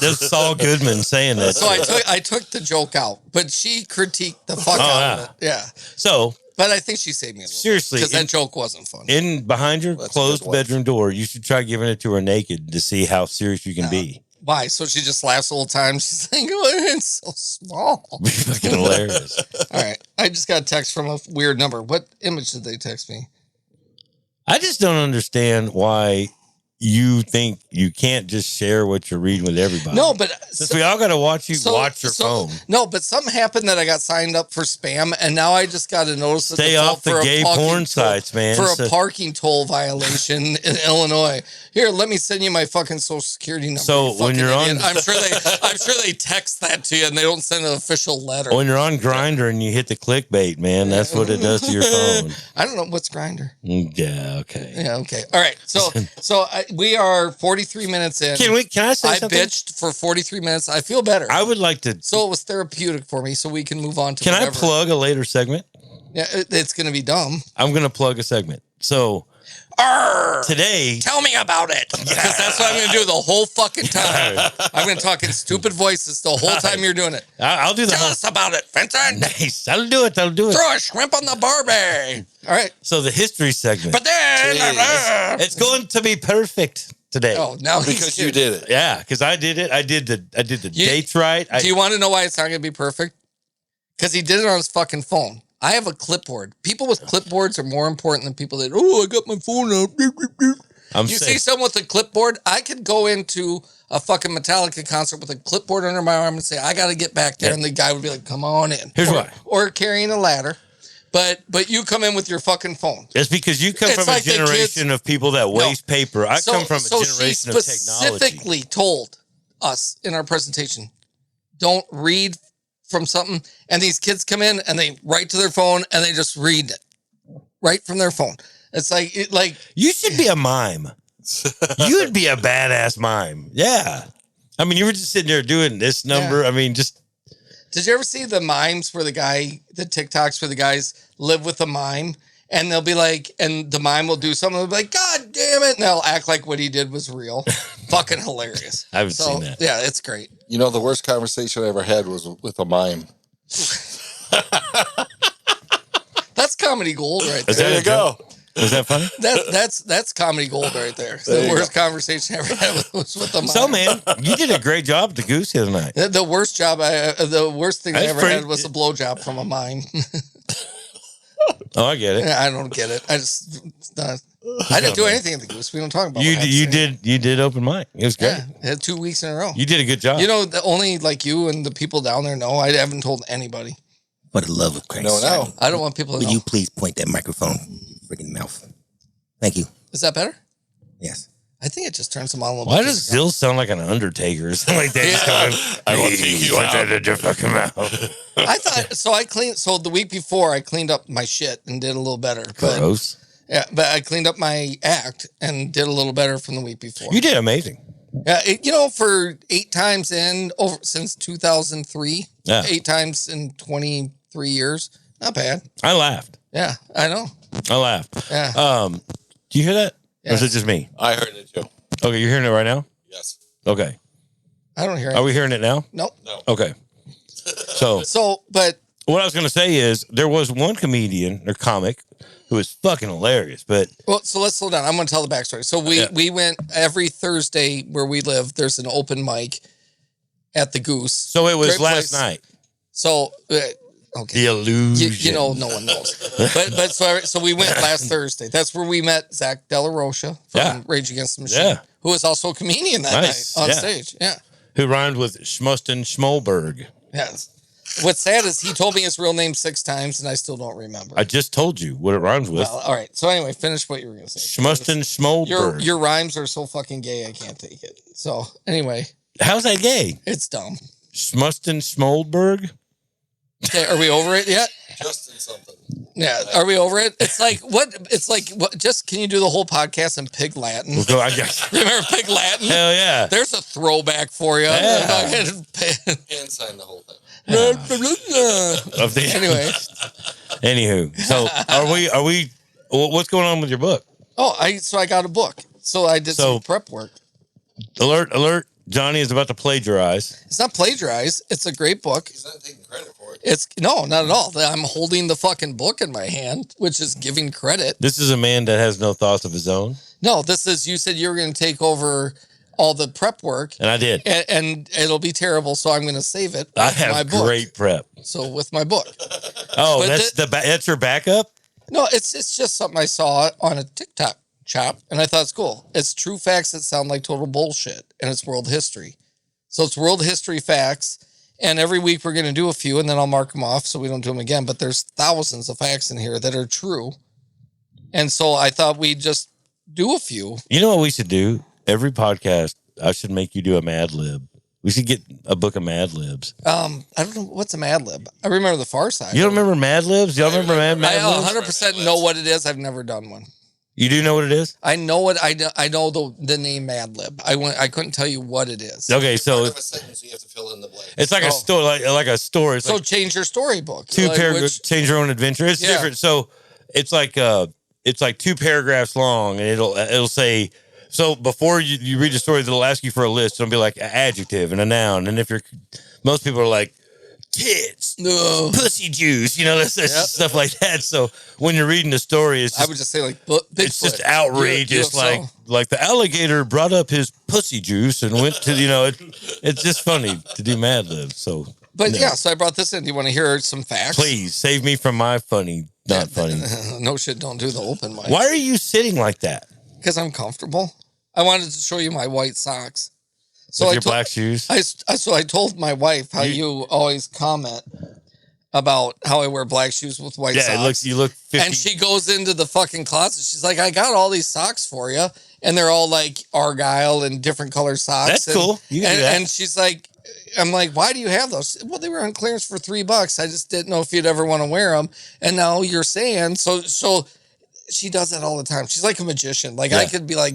that's Saul Goodman saying that. So I took the joke out, but she critiqued the fuck out of it. Yeah. So But I think she saved me a little. Seriously, because that joke wasn't funny. in behind your That's a closed good one. bedroom door, you should try giving it to her naked to see how serious you can be. Why? So she just laughs the whole time. She's like, "Oh, it's so small." Be fucking hilarious. All right. I just got a text from a weird number. What image did they text me? I just don't understand why you think you can't just share what you're reading with everybody. No, but Since we all got to watch you watch your phone. No, but something happened that I got signed up for spam, and now I just got a notice. Stay off the gay porn sites, man. For a parking toll violation in Illinois. Here, let me send you my fucking social security number. So when you're idiot. on, I'm sure they text that to you, and they don't send an official letter. when you're on Grindr and you hit the clickbait, man, that's what it does to your phone. I don't know what's Grindr. Yeah. Okay. Yeah. Okay. All right. So we are 43 minutes in. Can I say I something? bitched for 43 minutes. I feel better. I would like to. So it was therapeutic for me, so we can move on to Can whatever. I plug a later segment? Yeah, it's going to be dumb. I'm going to plug a segment. So Arr! today, Tell me about it. Because that's what I'm going to do the whole fucking time. I'm going to talk in stupid voices the whole time you're doing it. I'll do the Tell whole. us about it, Vincent. Nice. I'll do it. Throw a shrimp on the Barbie. All right. So the history segment. But then... It's going to be perfect today. Oh, now Because you did it. Yeah, because I did it. I did the dates right. Do you want to know why it's not going to be perfect? Because he did it on his fucking phone. I have a clipboard. People with clipboards are more important than people that, I got my phone out. You see someone with a clipboard? I could go into a fucking Metallica concert with a clipboard under my arm and say, I got to get back there. Yeah. And the guy would be like, come on in. Here's why. Or carrying a ladder. But you come in with your fucking phone. It's because you come It's from like a the generation of people that waste paper. I come from a generation of she technology. specifically told us in our presentation, don't read from something. And these kids come in and they write to their phone and they just read it right from their phone. It's like You should be a mime. You would be a badass mime. Yeah. I mean, you were just sitting there doing this number. Yeah. I mean, just. Did you ever see the mimes where the TikToks where the guys live with a mime and they'll be like, and the mime will do something, they'll be like, God damn it. And they'll act like what he did was real. Fucking hilarious. I haven't seen that. Yeah, it's great. You know, the worst conversation I ever had was with a mime. That's comedy gold right there. There you go. Was that funny? That's comedy gold right there. The worst conversation I ever had was with a mime. So, man, you did a great job at the Goose the other night. The worst job the worst thing I That's ever pretty- had was a blowjob from a mime. Oh, I get it. I don't get it. I didn't do anything at the Goose. We don't talk about You what I had to say. you did open mic. It was great. Yeah, I had 2 weeks in a row. You did a good job. You know, only like you and the people down there know. I haven't told anybody. For the love of Christ. No. I don't want people to Will know. you please point that microphone in your freaking mouth? Thank you. Is that better? Yes. I think it just turns them on a little Why bit. does Zill sound like an Undertaker or something like that? Just going, I want to take you out. that in your fucking mouth. I thought so. I cleaned. So the week before, I cleaned up my shit and did a little better. But, Gross. yeah, but I cleaned up my act and did a little better from the week before. You did amazing. Yeah, for 8 times since 2003, Yeah. 8 times in 23 years, not bad. I laughed. Yeah, I know. I laughed. Yeah. Do you hear that? Or is Yeah. it just me? I heard it too. Okay, you're hearing it right now? Yes. Okay. I don't hear it. Are we hearing it now? Nope. No. Okay. So So, but what I was going to say is there was one comedian or comic who was fucking hilarious, but well, so let's slow down. I'm going to tell the backstory. So we went every Thursday where we live. There's an open mic at the Goose. so it was Great last place. night. So okay. The illusion. You know, no one knows. but so we went last Thursday. That's where we met Zach De La Rocha from Yeah. Rage Against the Machine, Yeah. who was also a comedian that Nice. night on Yeah. stage. Yeah. Who rhymed with Schmuston Schmolberg. Yes. What's sad is he told me his real name 6 times and I still don't remember. I just told you what it rhymes with. Well, all right. So anyway, finish what you were going to say. Schmuston Schmolberg. Your rhymes are so fucking gay, I can't take it. So anyway, How's that gay? it's dumb. Schmuston Schmolberg? Okay, are we over it yet? Just in something. Yeah, are we over it? It's like what? It's like what? Just can you do the whole podcast in Pig Latin? We'll go, I guess. Remember Pig Latin? Hell yeah. There's a throwback for you. Yeah. And sign the whole thing. Of the- Anyway, Anywho, so are we, what's going on with your book? I got a book. So I did So- some prep work. Alert. Johnny is about to plagiarize. It's not plagiarized. It's a great book. He's not taking credit for it. It's no, not at all. I'm holding the fucking book in my hand, which is giving credit. This is a man that has no thoughts of his own. No, this is, you said you were going to take over all the prep work And I did. and it'll be terrible. So I'm going to save it. I with my have book. great prep. So with my book. Oh, But that's your backup? No, it's just something I saw on a TikTok Chop, and I thought it's cool. It's true facts that sound like total bullshit, and it's world history. So it's world history facts, and every week we're going to do a few, and then I'll mark them off so we don't do them again. But there's thousands of facts in here that are true, and so I thought we'd just do a few. You know what we should do? Every podcast, I should make you do a Mad Lib. We should get a book of Mad Libs. I don't know what's a Mad Lib. I remember the Far Side. You don't remember Mad Libs? Y'all remember Mad I Libs? 100% know what it is. I've never done one. You do know what it is? I know what I know the name Mad Lib. I couldn't tell you what it is. Okay, so Part of a sentence, you have to fill in the blank. it's like a story, like a story. It's So like change your storybook. two Like, paragraphs, change your own adventure. It's Yeah. different. So it's like 2 paragraphs long, and it'll say. So before you read the story, it'll ask you for a list. It'll be like an adjective and a noun, and if most people are like tits, No. pussy juice, that's Yep. stuff like that. So when you're reading the story, it's I would just say like Bigfoot. it's just outrageous, UFO. like the alligator brought up his pussy juice and went to it's just funny to do Mad Libs. So But no. yeah, so I brought this in. Do you want to hear some facts? Please save me from my not funny. No shit, don't do the open mic. Why are you sitting like that? Because I'm comfortable. I wanted to show you my white socks. So With I your told- black shoes? So I told my wife how you always comment about how I wear black shoes with white Yeah, socks. you look 50. And she goes into the fucking closet. She's like, I got all these socks for you. And they're all like Argyle and different colored socks. That's and, cool. You can do that. And she's like, I'm like, why do you have those? Well, they were on clearance for $3. I just didn't know if you'd ever want to wear them. And now you're saying, so she does that all the time. She's like a magician. Like I Yeah. could be like,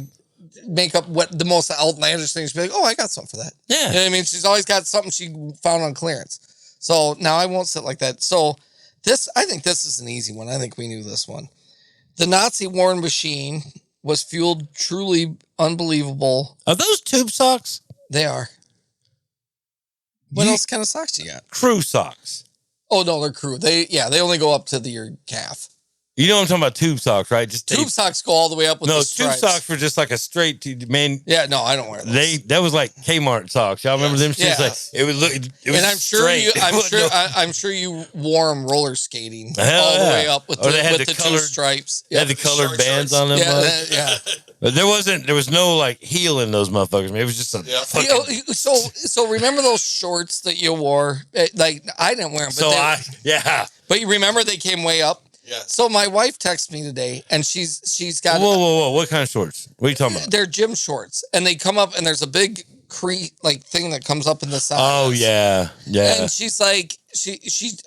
make up what the most outlandish things. She'd be like, oh, I got something for that. Yeah. You know what I mean? She's always got something she found on clearance. So now I won't sit like that. So I think this is an easy one. I think we knew this one. The Nazi war machine was fueled truly unbelievable. Are those tube socks? They are. What You- else kind of socks you got? Crew socks. Oh no, they're crew. They only go up to your calf. You know what I'm talking about? Tube socks, right? Just Tube socks go all the way up with no, the tube stripes. socks were just like a straight man. Yeah, no, I don't wear those. That was like Kmart socks. Y'all remember them shits? Yeah. Like it would look. It was and I'm sure straight. you, It I'm wasn't sure, no- I'm sure you wore them roller skating Hell all the yeah. way up with Or they had the the two colored- stripes. They had the colored Short bands shorts. on them. Yeah, bugs. yeah. But there was no like heel in those motherfuckers. Man. It was just a Yeah. fucking. So remember those shorts that you wore? Like I didn't wear them, but but you remember they came way up. Yes. So my wife texted me today, and she's got Whoa! What kind of shorts? What are you talking about? they're gym shorts, and they come up, and there's a big thing that comes up in the side. Oh yeah. And she's like,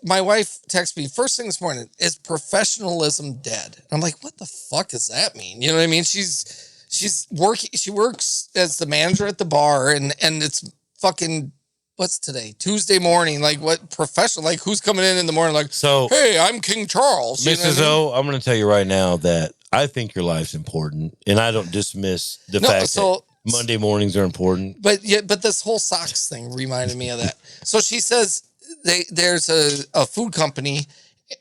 my wife texted me first thing this morning, is professionalism dead? I'm like, what the fuck does that mean? You know what I mean? She's working, she works as the manager at the bar, and it's fucking, what's today? Tuesday morning. Like what professional, like who's coming in the morning? Like, So, hey, I'm King Charles. You know what I Mrs. mean? O, I'm going to tell you right now that I think your life's important, and I don't dismiss the No, fact so- that Monday mornings are important. But this whole socks thing reminded me of that. So she says there's a food company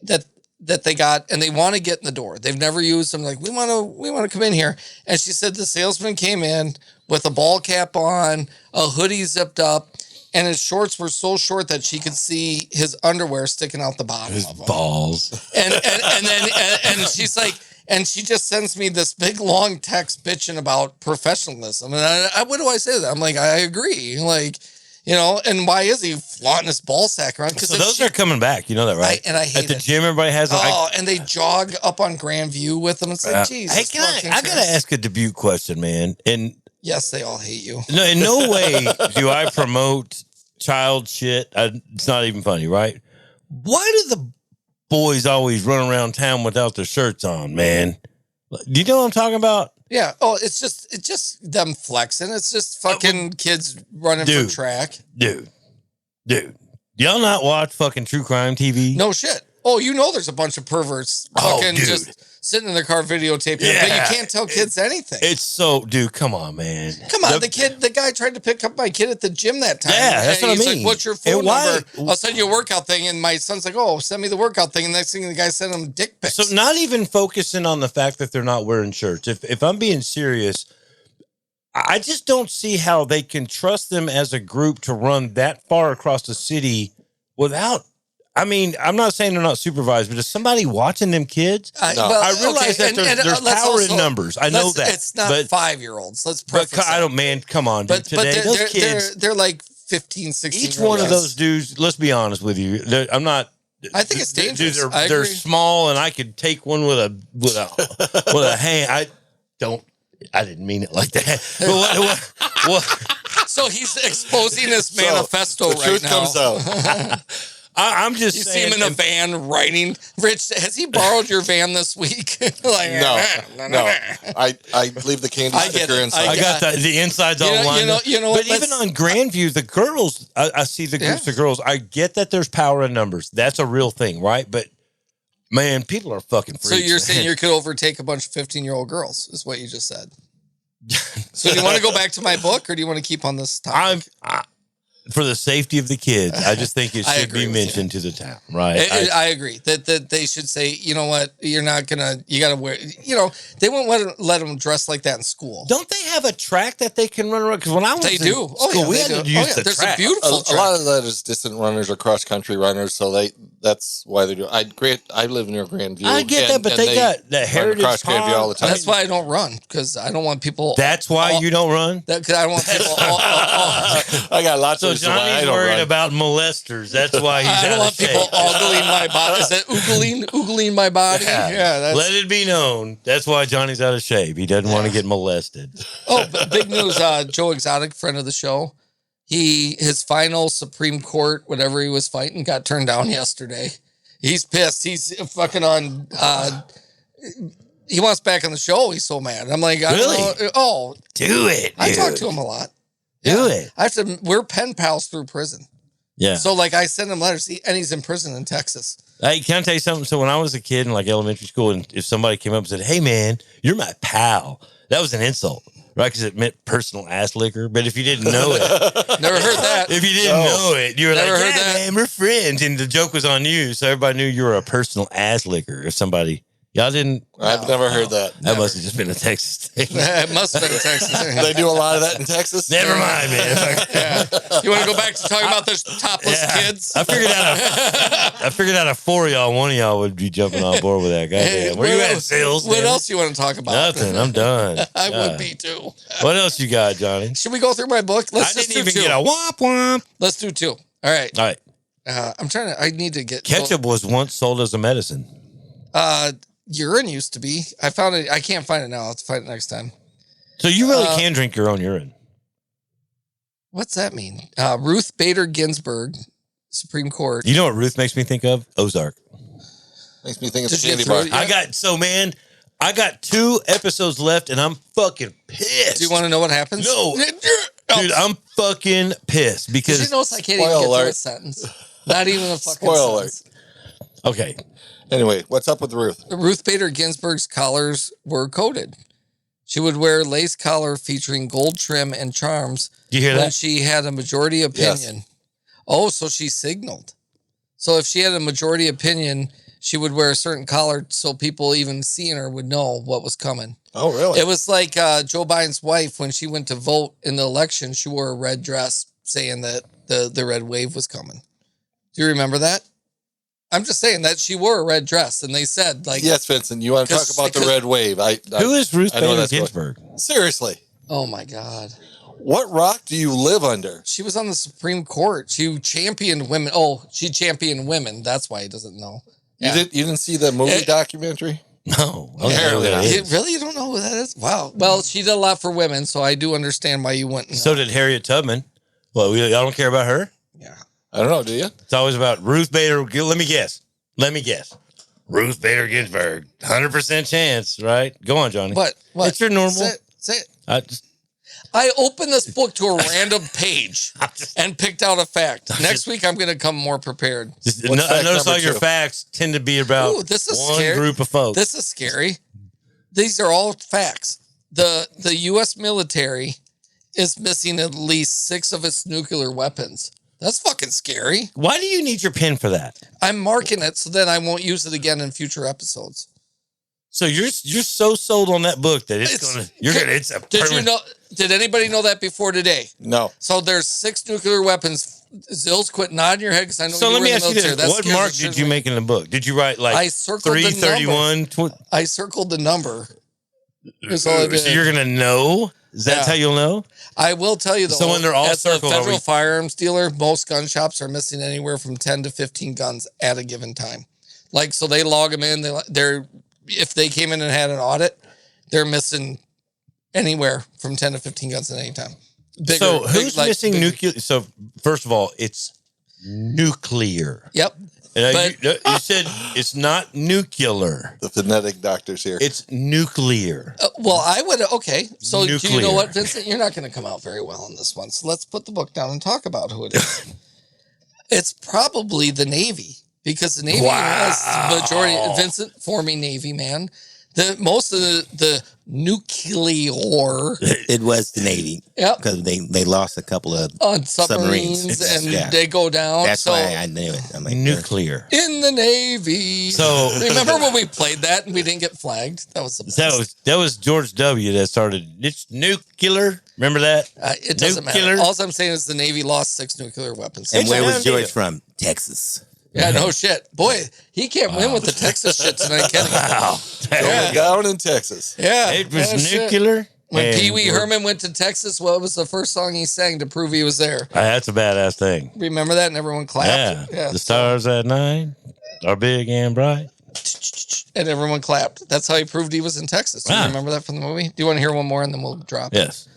that they got, and they want to get in the door. They've never used them. Like we want to come in here. And she said the salesman came in with a ball cap on, a hoodie zipped up, and his shorts were so short that she could see his underwear sticking out the bottom His of them. balls. And then she's like, and she just sends me this big long text bitching about professionalism. And I what do I say to that? I'm like, I agree. Like, and why is he flaunting his ball sack around? So those are coming back. You know that, right? I hate At the it. gym, everybody has them. Oh, and they jog up on Grandview with them. It's like, Jesus. Hey, fucking I gotta Christ. ask a Dubuque question, man. And Yes, they all hate you. no, in no way do I promote child shit. It's not even funny, right? Why do the boys always run around town without their shirts on, man? Do you know what I'm talking about? Yeah. Oh, it's just them flexing. It's just fucking kids running Dude. for track. Dude. Y'all not watch fucking true crime TV? No shit. Oh, there's a bunch of perverts Oh, fucking dude. just sitting in their car videotaping it, but Yeah. you can't tell kids anything. It's so, dude, come on, man. Come on, the guy tried to pick up my kid at the gym that time. Yeah, that's And what I he's mean. like, what's your phone And why- number? I'll send you a workout thing. And my son's like, oh, send me the workout thing. And next thing the guy sent him dick pics. So not even focusing on the fact that they're not wearing shirts. If I'm being serious, I just don't see how they can trust them as a group to run that far across the city without I mean, I'm not saying they're not supervised, but is somebody watching them kids? No. I realize that there's let's power in also- numbers. I know that. It's not but, 5-year-olds. Let's but preface I that. don't, man, come on, dude. But Today, those kids, they're like 15, 16. each one of those dudes, let's be honest with you. I'm not. I think it's dangerous. Dude, I they're agree. small, and I could take one with a hand. I didn't mean it like that. But what, So he's exposing his So, manifesto the right truth now. comes out. I'm just You see saying. him in a van writing. Rich, has he borrowed your van this week? Like, No. I leave the candy I get sticker it. inside. I got the insides all lined up. You know But what? even on Grandview, the girls, I see the groups of girls. I get that there's power in numbers. That's a real thing, right? But man, people are fucking freaks. So you're man. saying you could overtake a bunch of 15-year-old girls, is what you just said. So do you want to go back to my book, or do you want to keep on this topic? For the safety of the kids, I just think it I should agree be with mentioned to the town, right? I agree that they should say, you know what, you're not gonna, you gotta wear, they won't let them dress like that in school. Don't they have a track that they can run around? Because when I was They in do. school, Oh, yeah, we they had do. to use the There's track. a beautiful A track. lot of that is distant runners or cross country runners, so that's why they do. I live near Grandview. I get that, but they got that run heritage across Grandview all the time. That's why I don't run, because I don't want people. That's why you don't run. Because I don't want people. I got lots So of reasons why I Johnny's don't worried run. about molesters. That's why he's I don't out want of shape. people ogling my body. Is that oogling my body? Yeah, that's. Let it be known. That's why Johnny's out of shape. He doesn't want to get molested. Oh, but big news! Joe Exotic, friend of the show, his final Supreme Court, whatever he was fighting, got turned down yesterday. He's pissed. He's fucking on. He wants back on the show. He's so mad. I'm like, I Really? don't know. Oh, Do it. I dude. talk to him a lot. Do it. I have to. We're pen pals through prison. Yeah. So like, I send him letters, and he's in prison in Texas. Hey, can I tell you something? So when I was a kid in like elementary school, and if somebody came up and said, "Hey, man, you're my pal," that was an insult, right? Because it meant personal ass liquor. But if you didn't know it, Never heard that. if you didn't know it, you were Never like, heard "Yeah, that. man, we're friends," and the joke was on you, so everybody knew you were a personal ass liquor. If somebody, y'all didn't, I've never heard that. that must have just been a Texas thing. It must have been in Texas. They do a lot of that in Texas. Never mind, man. Yeah. You want to go back to talking about those topless Yeah. kids? I figured out of four of y'all, one of y'all would be jumping on board with that. Goddamn. Where you at, Sales? What damn it? else you want to talk about? Nothing. I'm done. I God. would be too. What else you got, Johnny? Should we go through my book? I Let's just didn't do even two. get a womp womp. Let's do two. All right. All right. I'm trying to. I need to get Ketchup was once sold as a medicine. Urine used to be. I found it. I can't find it now. I'll have to find it next time. So you really can drink your own urine. What's that mean? Ruth Bader Ginsburg, Supreme Court. You know what Ruth makes me think of? Ozark. Makes me think it's Did you candy get through bar. it? I got 2 episodes left and I'm fucking pissed. Do you want to know what happens? No. Dude, I'm fucking pissed Did because you notice I can't even Spoiler get through a alert. sentence? Not even a fucking Spoiler sentence. okay. Anyway, what's up with Ruth? Ruth Bader Ginsburg's collars were coded. She would wear lace collar featuring gold trim and charms Do you hear when that? she had a majority opinion. Oh, so she signaled. So if she had a majority opinion, she would wear a certain collar so people even seeing her would know what was coming. Oh, really? It was like Joe Biden's wife when she went to vote in the election. She wore a red dress saying that the red wave was coming. Do you remember that? I'm just saying that she wore a red dress, and they said like, Yes, Vincent. You want to talk about the red wave? Who is Ruth I know Bader that's what- Ginsburg? Seriously, "Oh my God." what rock do you live under? She was on the Supreme Court. She championed women. Oh, she championed women. That's why he doesn't know. You didn't see the movie documentary? No. I don't know who Apparently that not. is. Really? You don't know who that is? Wow. Well, she did a lot for women, so I do understand why you wouldn't know. So did Harriet Tubman. Well, y'all don't care about her? Yeah. I don't know. Do you? It's always about Ruth Bader. Let me guess. Ruth Bader Ginsburg. 100% chance, right? Go on, Johnny. What? It's your normal. Say it. I just, I opened this book to a random page I just, and picked out a fact. Next week, I'm going to come more prepared. just What's I fact notice all number your 2? facts tend to be about Ooh, this is one scary. group of folks. This is scary. These are all facts. The U.S. military is missing at least 6 of its nuclear weapons. That's fucking scary. Why do you need your pen for that? I'm marking it so then I won't use it again in future episodes. So you're so sold on that book that it's a Did you permanent- know? Did anybody know that before today? No. So there's 6 nuclear weapons Zills, quit nodding your head because I know So you let were me in the ask you military. this: That what scares mark the shit did you out of me. make in the book? Did you write like I circled the 331? I circled the number. That's all I did. So you're gonna know? That's Yeah. how you'll know? I will tell you though, So when they're all as a circled, are federal we- firearms dealer, most gun shops are missing anywhere from 10 to 15 guns at a given time. Like, so they log them in. They're if they came in and had an audit, they're missing anywhere from 10 to 15 guns at any time. Bigger, So big, who's like, missing bigger. nuclear? So first of all, it's nuclear. Yep. But- You said it's not nuclear. The phonetic doctors here. It's nuclear. Well, I would. Okay. So do you know Nuclear. what, Vincent? You're not going to come out very well on this one. So let's put the book down and talk about who it is. It's probably the Navy because the Navy has the majority. Vincent, former Navy man. Most of the nuclear. It was the Navy Yep. because they lost a couple of. On submarines, Submarines. and Yeah. they go down. That's so why I knew it. I'm like, Nuclear. in the Navy. So Remember when we played that and we didn't get flagged? That was the best. that was George W. that started. It's nuclear. Remember that? It doesn't nuclear? matter. All I'm saying is the Navy lost 6 nuclear weapons. And where was It's George an from? Texas. Yeah, no shit. Boy, he can't win with the Texas shit tonight, can he? Wow. Yeah. Down in Texas. Yeah. It was yeah, shit. nuclear. When and Pee Wee we're- Herman went to Texas, what was the first song he sang to prove he was there? That's a badass thing. Remember that? And everyone clapped. Yeah. The stars at night are big and bright. And everyone clapped. That's how he proved he was in Texas. Do you Ah. remember that from the movie? Do you want to hear one more and then we'll drop it? Yes.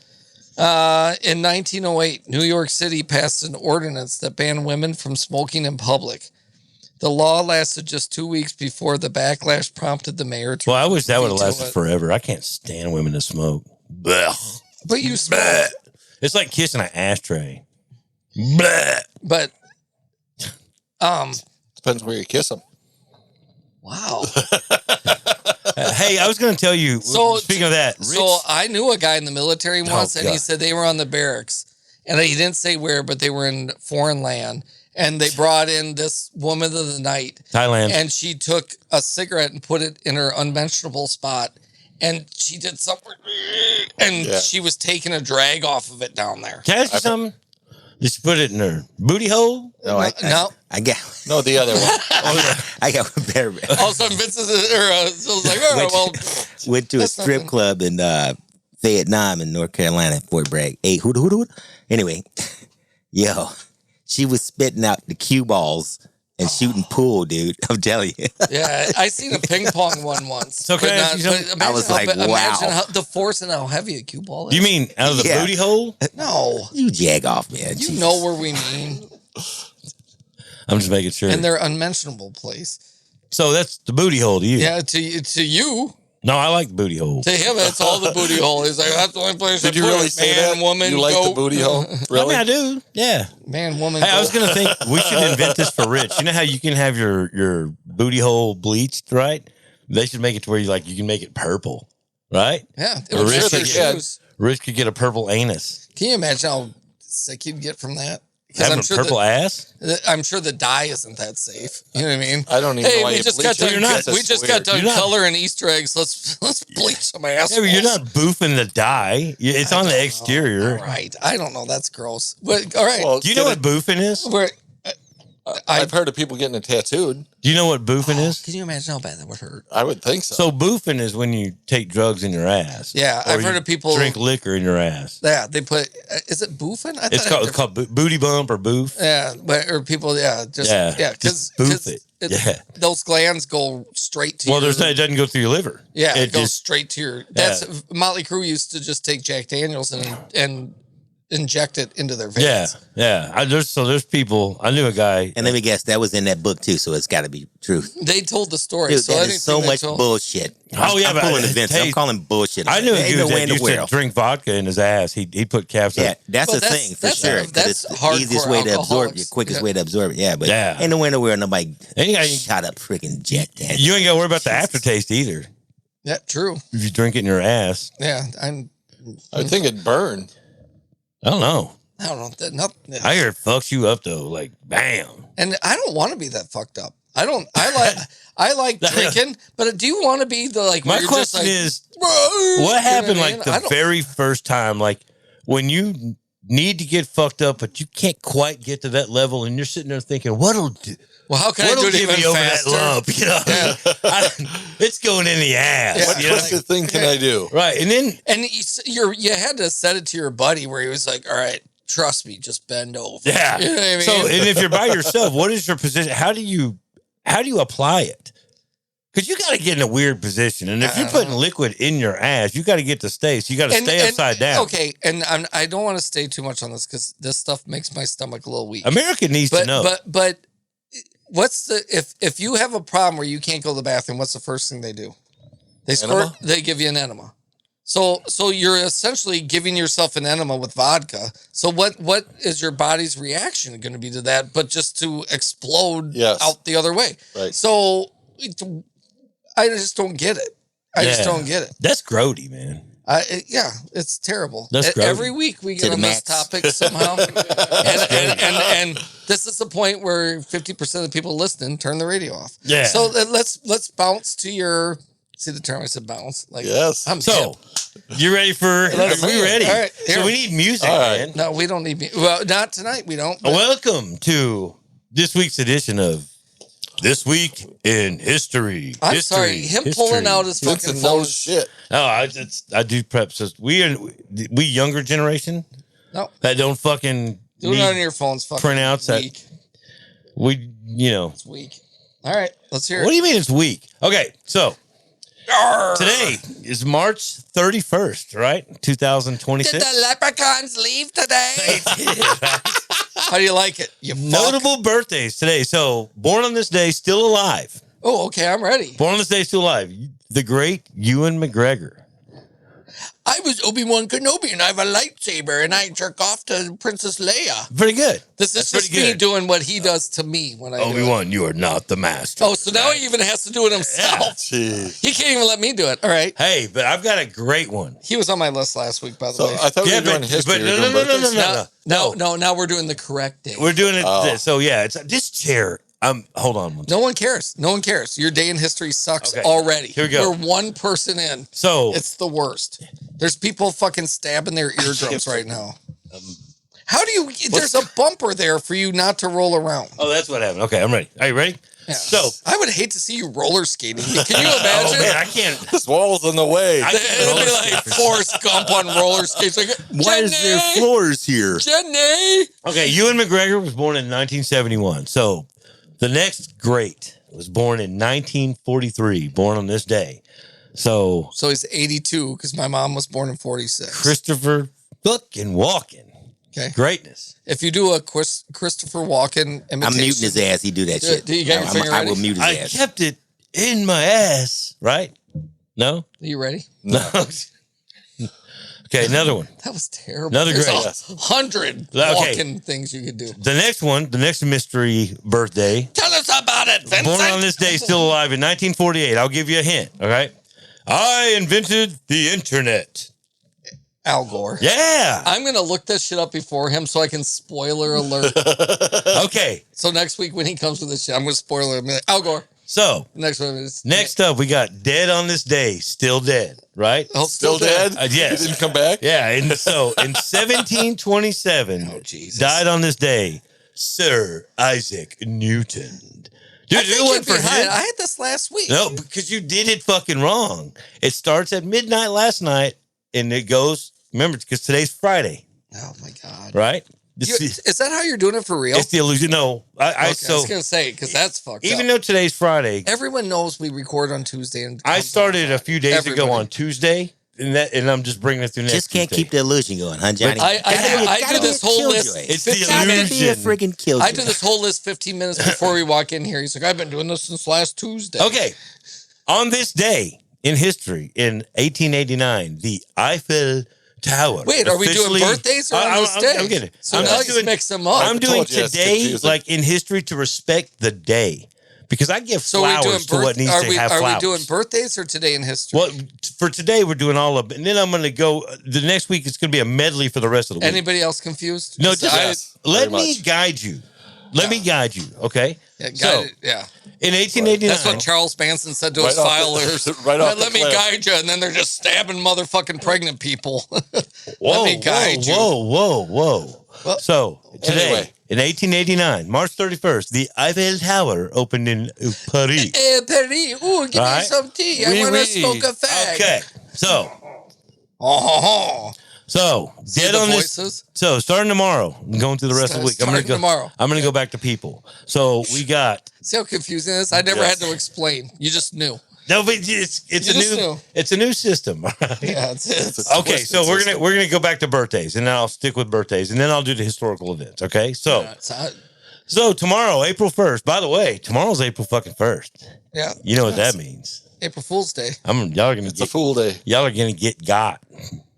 In 1908, New York City passed an ordinance that banned women from smoking in public. The law lasted just 2 weeks before the backlash prompted the mayor to. Well, I wish that would have veto lasted it. forever. I can't stand women that smoke. Blech. But you smoke. Blech. It's like kissing an ashtray. Blech. But, Depends where you kiss them. wow. Hey, I was going to tell you. So- speaking of that, Rich, So I knew a guy in the military once, and he God. said they were on the barracks, and he didn't say where, but they were in foreign land, and they brought in this woman of the night, Thailand. and she took a cigarette and put it in her unmentionable spot, and she did something, and Yeah. she was taking a drag off of it down there. Can I ask you something? Did she put it in her booty hole? Oh, No. I got No, the other one. I got better. All of a sudden, Vince is, so I was like, all right, well, Went to a That's strip nothing. club in Vietnam in North Carolina, Fort Bragg. Hey, hoot. Anyway, yo, she was spitting out the cue balls and shooting pool, dude. I'm telling you. yeah, I seen a ping pong one once. So can I ask you something? imagine I was like, imagine wow. how, the force and how heavy a cue ball is. You mean out of the Yeah. booty hole? No. You jag off, man. You Jesus. know where we mean. I'm just making sure. And they're unmentionable place. So that's the booty hole to you. Yeah, to you. No, I like the booty hole. To him, it's all the booty hole. He's like, that's the only place Did I you put really it. say Man, that? woman, You like goat. the booty hole? Really? I mean, I do. Yeah. Man, woman, Hey, I was goat. gonna think we should invent this for Rich. You know how you can have your booty hole bleached, right? They should make it to where you can make it purple, right? Yeah, it Or would Rich fit their could get- shoes. Rich could get a purple anus. Can you imagine how sick you'd get from that? Because Having I'm a sure purple ass? I'm sure the dye isn't that safe. You know what I mean? I don't even know Hey, why we you just bleach got it. done. You're not- We just got done You're not- coloring Easter eggs. Let's bleach some ass. Yeah, but you're not boofing the dye. It's on the exterior. All right. I don't know. That's gross. But all right. Well, Do you know what boofing is? We're, I've heard of people getting it tattooed. Do you know what boofing is? Can you imagine how bad that would hurt? I would think so. So boofing is when you take drugs in your ass. Yeah, Or I've heard you of people- drink liquor in your ass. Yeah, they put. Is it boofing? I It's thought called, booty bump or boof. Yeah, but or people. Yeah, just Yeah, yeah, because just boof it. Yeah. those glands go straight to. Well, your, it doesn't go through your liver. Yeah, it goes just straight to your. That's Motley Crue used to just take Jack Daniels and inject it into their veins. yeah. There's people. I knew a guy. And let me guess, that was in that book too, so it's got to be truth. They told the story. Dude, so that I is didn't so think they much told- bullshit. Oh, yeah, I'm but pulling the Vince. hey, I'm calling bullshit. I knew a There ain't dude no way that in the used to world. drink vodka in his ass. He put caps Yeah, up. that's But the thing for that's- sure. 'cause that's it's the hardcore easiest way to absorb, alcoholics. your quickest Yeah. way to absorb it. Yeah, but Yeah. ain't no way in the world nobody And you got- shot up freaking Jack Daniels. You ain't got to worry about the aftertaste either. Yeah, true. If you drink it in your ass, Yeah, I think it'd burn. I don't know. I don't know. I hear it fucks you up though. Like bam. And I don't want to be that fucked up. I like drinking, but do you want to be the like? My where you're just question like, is, "Whoa," what happened you know what I like mean? I the don't- very first time, like when you need to get fucked up, but you can't quite get to that level, and you're sitting there thinking, "What'll do? Well, how can I do What'll it get even me over faster? that lump?" You know, it's going in the ass. What you know? twisted thing can I do? Right, and then And you had to set it to your buddy where he was like, "All right, trust me, just bend over." yeah. You know what I mean? So, and if you're by yourself, what is your position? How do you apply it? Because you got to get in a weird position, and if you're putting liquid in your ass, you got to get to stay. So you got to stay upside down. Okay, and I don't want to stay too much on this because this stuff makes my stomach a little weak. America needs to know. But what's the if you have a problem where you can't go to the bathroom, what's the first thing they do? They Enema? they give you an enema. So you're essentially giving yourself an enema with vodka. So what is your body's reaction going to be to that? But just to explode Yes. out the other way. Right. So I just don't get it. I just Yeah. don't get it. That's grody, man. Yeah, it's terrible. That's great. Every week we get the on this max. topic somehow, and this is the point where 50% of the people listening turn the radio off. Yeah. So let's bounce to your. See the term I said bounce? Like Yes. I'm So, hip. you ready for? Let's Are we see it. ready? All right, So here. we need music, All right. man. No, we don't need. Well, not tonight. We don't. but- Welcome to this week's edition of This Week in History. I'm History, sorry. Him history. pulling out his fucking Vincent phone. knows shit. Oh, I do prep. So we younger generation No, that don't fucking do it need on your phone's fucking printouts that weak. we It's weak. All right, let's hear What it. do you mean it's weak? Okay, so today is March 31st, right? 2026. Did the leprechauns leave today? How do you like it? You fuck. Notable birthdays today. So, born on this day, still alive. Oh, okay, I'm ready. Born on this day, still alive. The great Ewan McGregor. I was Obi-Wan Kenobi and I have a lightsaber and I jerk off to Princess Leia. Pretty good. This That's is just pretty me good. doing what he does to me when I do it. Obi-Wan, you are not the master. Oh, so now he even has to do it himself. Jeez. He can't even let me do it. All right. Hey, but I've got a great one. He was on my list last week, by the So way. I thought we were doing history. but We were no, doing no, no, birthdays? no. Now we're doing the correct day. We're doing it. Oh. So, yeah, it's this chair. Hold on one second. No one cares. No one cares. Your day in history sucks Okay. already. Here we go. We're one person in. So, It's the worst. There's people fucking stabbing their eardrums right now. How do you? There's a bumper there for you not to roll around. oh, that's what happened. Okay, I'm ready. Are you ready? Yeah. So, I would hate to see you roller skating. Can you oh, imagine? man, I can't. This wall's in the way. I- It'd roller be like skate for Forrest Gump on roller skates. Like, Why is there Jenny! floors here? Jenny! Okay, Ewan McGregor was born in 1971. So the next great was born in 1943, born on this day. So So he's 82 because my mom was born in 46. Christopher fucking Walken. Okay. Greatness. If you do a Christopher Walken imitation, I'm muting his ass. He do that shit. Do you got your finger I will ready? mute his I ass. kept it in my ass, right? No? Are you ready? No. Okay, another one. That was terrible. Another There's great. 100 Okay. Walken things you could do. The next one, the next mystery birthday, Tell us about it, Vincent. born on this day, still alive in 1948. I'll give you a hint, all right? I invented the internet. Al Gore. Yeah. I'm going to look this shit up before him so I can spoiler alert. Okay. So next week when he comes with this shit, I'm going to spoiler him. Al Gore. So Next one is next up, we got dead on this day, still dead, right? Oh, Still dead? Yes. He didn't come back? Yeah. And so in 1727, Oh, Jesus. died on this day, Sir Isaac Newton. Dude, I think it you're wasn't for behind. him. I had this last week. No, because you did it fucking wrong. It starts at midnight last night, and it goes. Remember, because today's Friday, Oh my God. right? This Is that how you're doing it for real? it's the illusion. No, I Okay, I so was going to say, because that's fucked even up. though today's Friday, Everyone knows we record on Tuesday. And I started a few days ago Everybody. on Tuesday, and I'm just bringing it through next. Just can't Tuesday. keep the illusion going, huh, Johnny? I Gotta do be this a whole killjoy. list. It's the 15 Gotta minutes. be a illusion. freaking killjoy. I do this whole list 15 minutes before we walk in here. He's like, I've been doing this since last Tuesday. Okay, on this day in history, in 1889, the Eiffel Tower. Wait, are we doing officially- birthdays or on this day? I'm getting it. So I'm now just you doing- mix them up. I'm doing told you it's today, confusing. like in history, to respect the day because I give So are we doing flowers to what needs are to we, have are flowers. we doing birthdays or today in history? Well, for today, we're doing all of it, and then I'm going to go. The next week, it's going to be a medley for the rest of the week. Anybody else confused? No, 'Cause just I- Yes, let very me much. guide you. Let me guide you, okay? Yeah, So, yeah. in 1889, That's what Charles Manson said to his Right off the- filers. right off the Let me cliff. guide you, and then they're just stabbing motherfucking pregnant people. whoa, Let me guide you. whoa. Well, So, today, anyway. in 1889, March 31st, the Eiffel Tower opened in Paris. Paris, ooh, give Right. me some tea. I Oui, want to oui. smoke a fag. Okay, so, Oh, see dead the on this. voices? So, starting tomorrow, I'm going through the rest of the week. Starting tomorrow. I'm gonna go back to people. So, we got. See how confusing it is? I never Yes. had to explain. You just knew. No, but it's You just knew. it's a new system. All right? Yeah, it's It's a Okay, twisted so we're system. gonna go back to birthdays, and then I'll stick with birthdays, and then I'll do the historical events. Okay, so tomorrow, April 1st. By the way, tomorrow's April fucking 1st. yeah. You know what that means? April Fool's Day. Y'all are gonna It's a get fool day. y'all are gonna get got.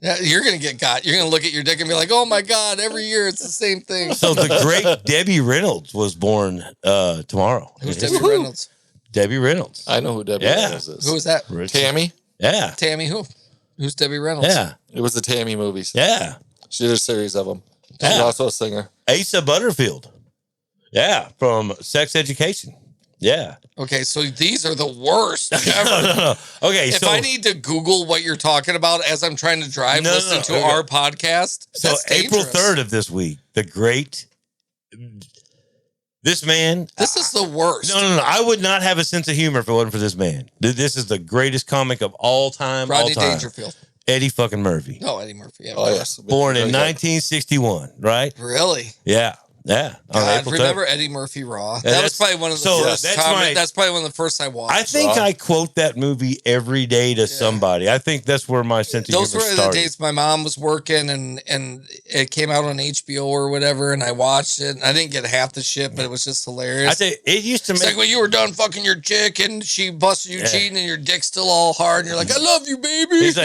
Yeah, you're gonna get got. You're gonna look at your dick and be like, "Oh my god!" Every year it's the same thing. So the great Debbie Reynolds was born tomorrow. Who's Debbie Reynolds? Debbie Reynolds. I know who Debbie Yeah. Reynolds is. Who is that? Tammy? Yeah, Tammy who? Who's Debbie Reynolds? yeah, It was the Tammy movies. yeah. She did a series of them. She's Yeah. also a singer. Asa Butterfield. Yeah, from Sex Education. Yeah. Okay, so these are the worst ever. no. Okay, If so I need to Google what you're talking about as I'm trying to drive, No, listen no, to okay. our podcast. So That's April dangerous. 3rd of this week, the great. This man. This is the worst. No. I would not have a sense of humor if it wasn't for this man. This is the greatest comic of all time. Rodney all time. Dangerfield. Eddie fucking Murphy. No, Eddie Murphy. Yeah, Oh, yes. Born in Very good. 1961, right? Really? Yeah. On God, April 3rd. remember Eddie Murphy Raw? Yeah, That was that's- probably one of the so first that's comedy. my- That's probably one of the first I watched. I think Raw. I quote that movie every day to somebody. I think that's where my sense of Those humor were the started. days my mom was working and it came out on HBO or whatever, and I watched it. And I didn't get half the shit, but it was just hilarious. I say it used to It's make like when you were done fucking your chick and she busted you cheating and your dick's still all hard and you're like, I love you, baby. He's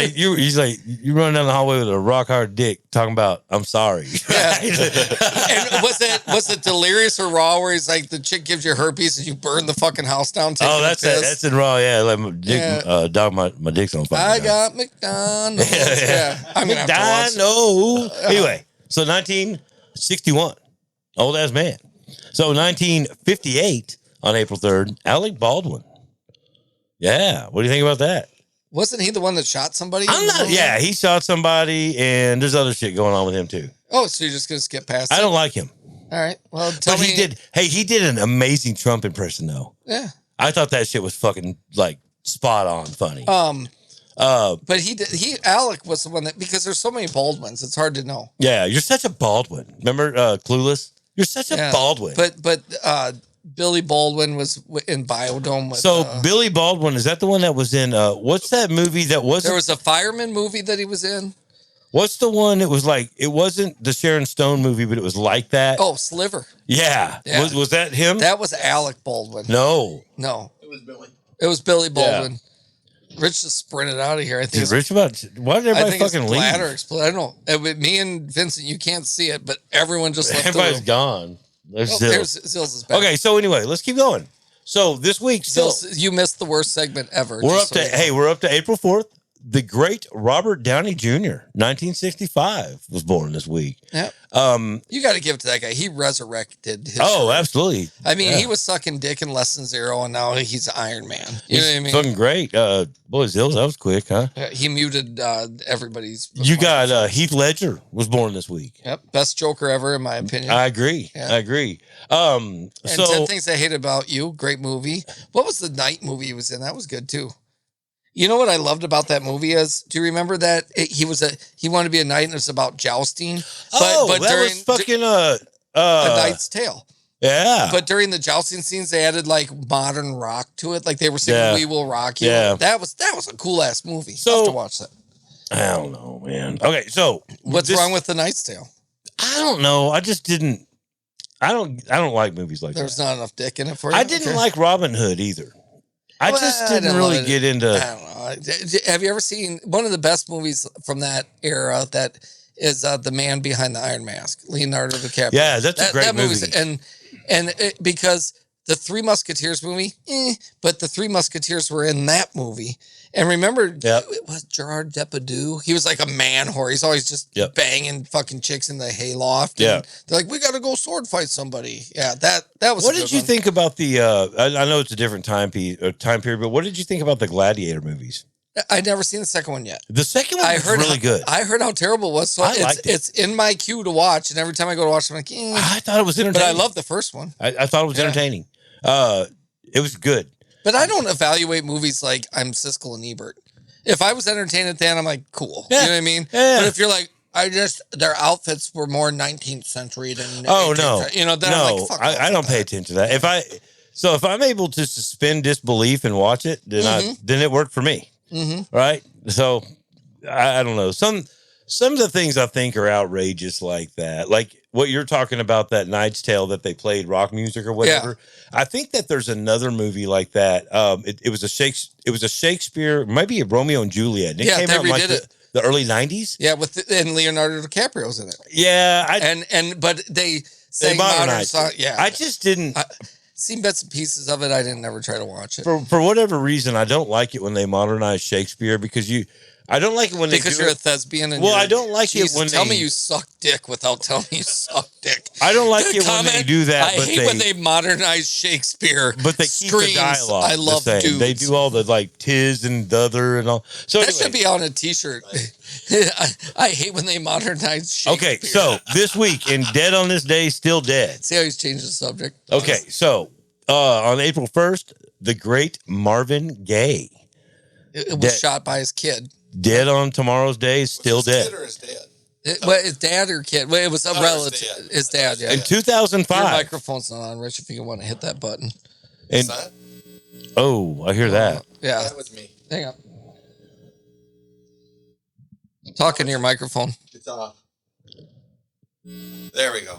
like you run down the hallway with a rock hard dick talking about I'm sorry. Yeah. And was it Delirious or Raw where he's like the chick gives you herpes and you burn the fucking house down? Taking Oh, a that's piss? that's in Raw. Yeah, like my dick, Yeah. dog, my dick's on fire. I now. got McDonald's. Yeah, I'm gonna have to watch it. Dino. Anyway, so 1961, old ass man. So 1958 on April 3rd, Alec Baldwin. Yeah, what do you think about that? Wasn't he the one that shot somebody? I'm not. Yeah, he shot somebody, and there's other shit going on with him too. Oh, so you're just gonna skip past it? I don't like him, All right. Well, tell but me. he did. Hey, he did an amazing Trump impression though. Yeah. I thought that shit was fucking like spot on funny. But he did. Alec was the one that, because there's so many Baldwins, it's hard to know. Yeah, you're such a Baldwin. Remember Clueless? You're such a Yeah. Baldwin. But Billy Baldwin was in Biodome. With, So Billy Baldwin, is that the one that was in what's that movie that wasn't there was a fireman movie that he was in. what's the one that was like it wasn't the Sharon Stone movie, but it was like that? Oh, Sliver. Yeah. Yeah. Was that him? That was Alec Baldwin. No. No. It was Billy Baldwin. Rich just sprinted out of here. I think Is Rich about why did I everybody think his fucking bladder leave? exploded. I don't know. With me and Vincent, you can't see it, but everyone just left the Everybody's room. gone. There's Oh, Zills. there's Zills is back. Okay, so anyway, let's keep going. So this week still Zills, you missed the worst segment ever. we're up just so to you know. hey, we're up to April 4th. The great Robert Downey Jr., 1965, was born this week. Yeah. Um, You got to give it to that guy. He resurrected his oh, career. absolutely. I mean, Yeah. he was sucking dick in Less Than Zero, and now he's Iron Man. You know what I mean? Fucking great. Boy, Zills, that was quick, huh? He muted everybody's. You got Heath Ledger was born this week. Yep, best Joker ever, in my opinion. I agree. Yeah. I agree. and So 10 Things I Hate About You, great movie. What was the night movie he was in? That was good too. You know what I loved about that movie is? Do you remember that he wanted to be a knight and it's about jousting? that was fucking A Knight's Tale. yeah. But during the jousting scenes, they added like modern rock to it. Like they were singing Yeah. "We Will Rock You." Yeah. That was a cool ass movie. So- I'll have to watch that. I don't know, man. Okay, so What's this- wrong with the Knight's Tale? I don't know. I just didn't. I don't like movies like There's that. not enough dick in it for you. I didn't Okay. like Robin Hood either. I Well, just I didn't didn't really love it. get I into. don't know. Have you ever seen one of the best movies from that era? That is The Man Behind the Iron Mask, Leonardo DiCaprio. Yeah, that's a great movie's- movie. because the Three Musketeers movie, but the Three Musketeers were in that movie. And remember, it was Gerard Depardieu. He was like a man whore. He's always just banging fucking chicks in the hayloft. Yeah. And they're like, we got to go sword fight somebody. Yeah, that was. What did you think about the? I know it's a different time period, but what did you think about the Gladiator movies? I'd never seen the second one yet. The second one was really good. I heard how terrible it was. So I liked it. It's in my queue to watch. And every time I go to watch it, I'm like, I thought it was entertaining. But I love the first one. I thought it was entertaining. It was good. But I don't evaluate movies like I'm Siskel and Ebert. If I was entertained at the end, I'm like, cool. Yeah. You know what I mean? Yeah. But if you're like, their outfits were more 19th century than 18th no, century, you know, then I'm like, fuck off I don't with pay that. attention to that. If I'm able to suspend disbelief and watch it, then then it worked for me. Right? So I don't know. Some of the things I think are outrageous like that. Like what you're talking about, that Knight's Tale that they played rock music or whatever. I think that there's another movie like that. It was a Shakespeare, maybe a Romeo and Juliet. And it came they out in like redid it. the early 90s. Yeah, and Leonardo DiCaprio's in it. Yeah, But they they sang modern modernized song. it. Yeah. I just didn't. Seen bits and pieces of it. I didn't ever try to watch it. For whatever reason, I don't like it when they modernize Shakespeare because I don't like it when because they do you're it. a thespian. And I don't like Jesus, it when tell me you suck dick without telling me you suck dick. I don't like it when they do that. I hate when they modernize Shakespeare. But they keep the dialogue. I love the same. dudes. They do all the like tis and thother and all. So That anyway, should be on a T-shirt. I hate when they modernize Shakespeare. okay. So this week in Dead on This Day, Still Dead. See how he's changed the subject. Okay, so on April 1st, the great Marvin Gaye, It was shot by his kid. dead on tomorrow's day, still Was his dead. kid or his dad? His dad or kid? Well, it was a Oh, relative. His dad. Yeah. In Your 2005. microphone's not on, Rich. If you want to hit that button. And, Son? oh, I hear that. Yeah. That was me. Hang on. Talking to your microphone. It's off. There we go.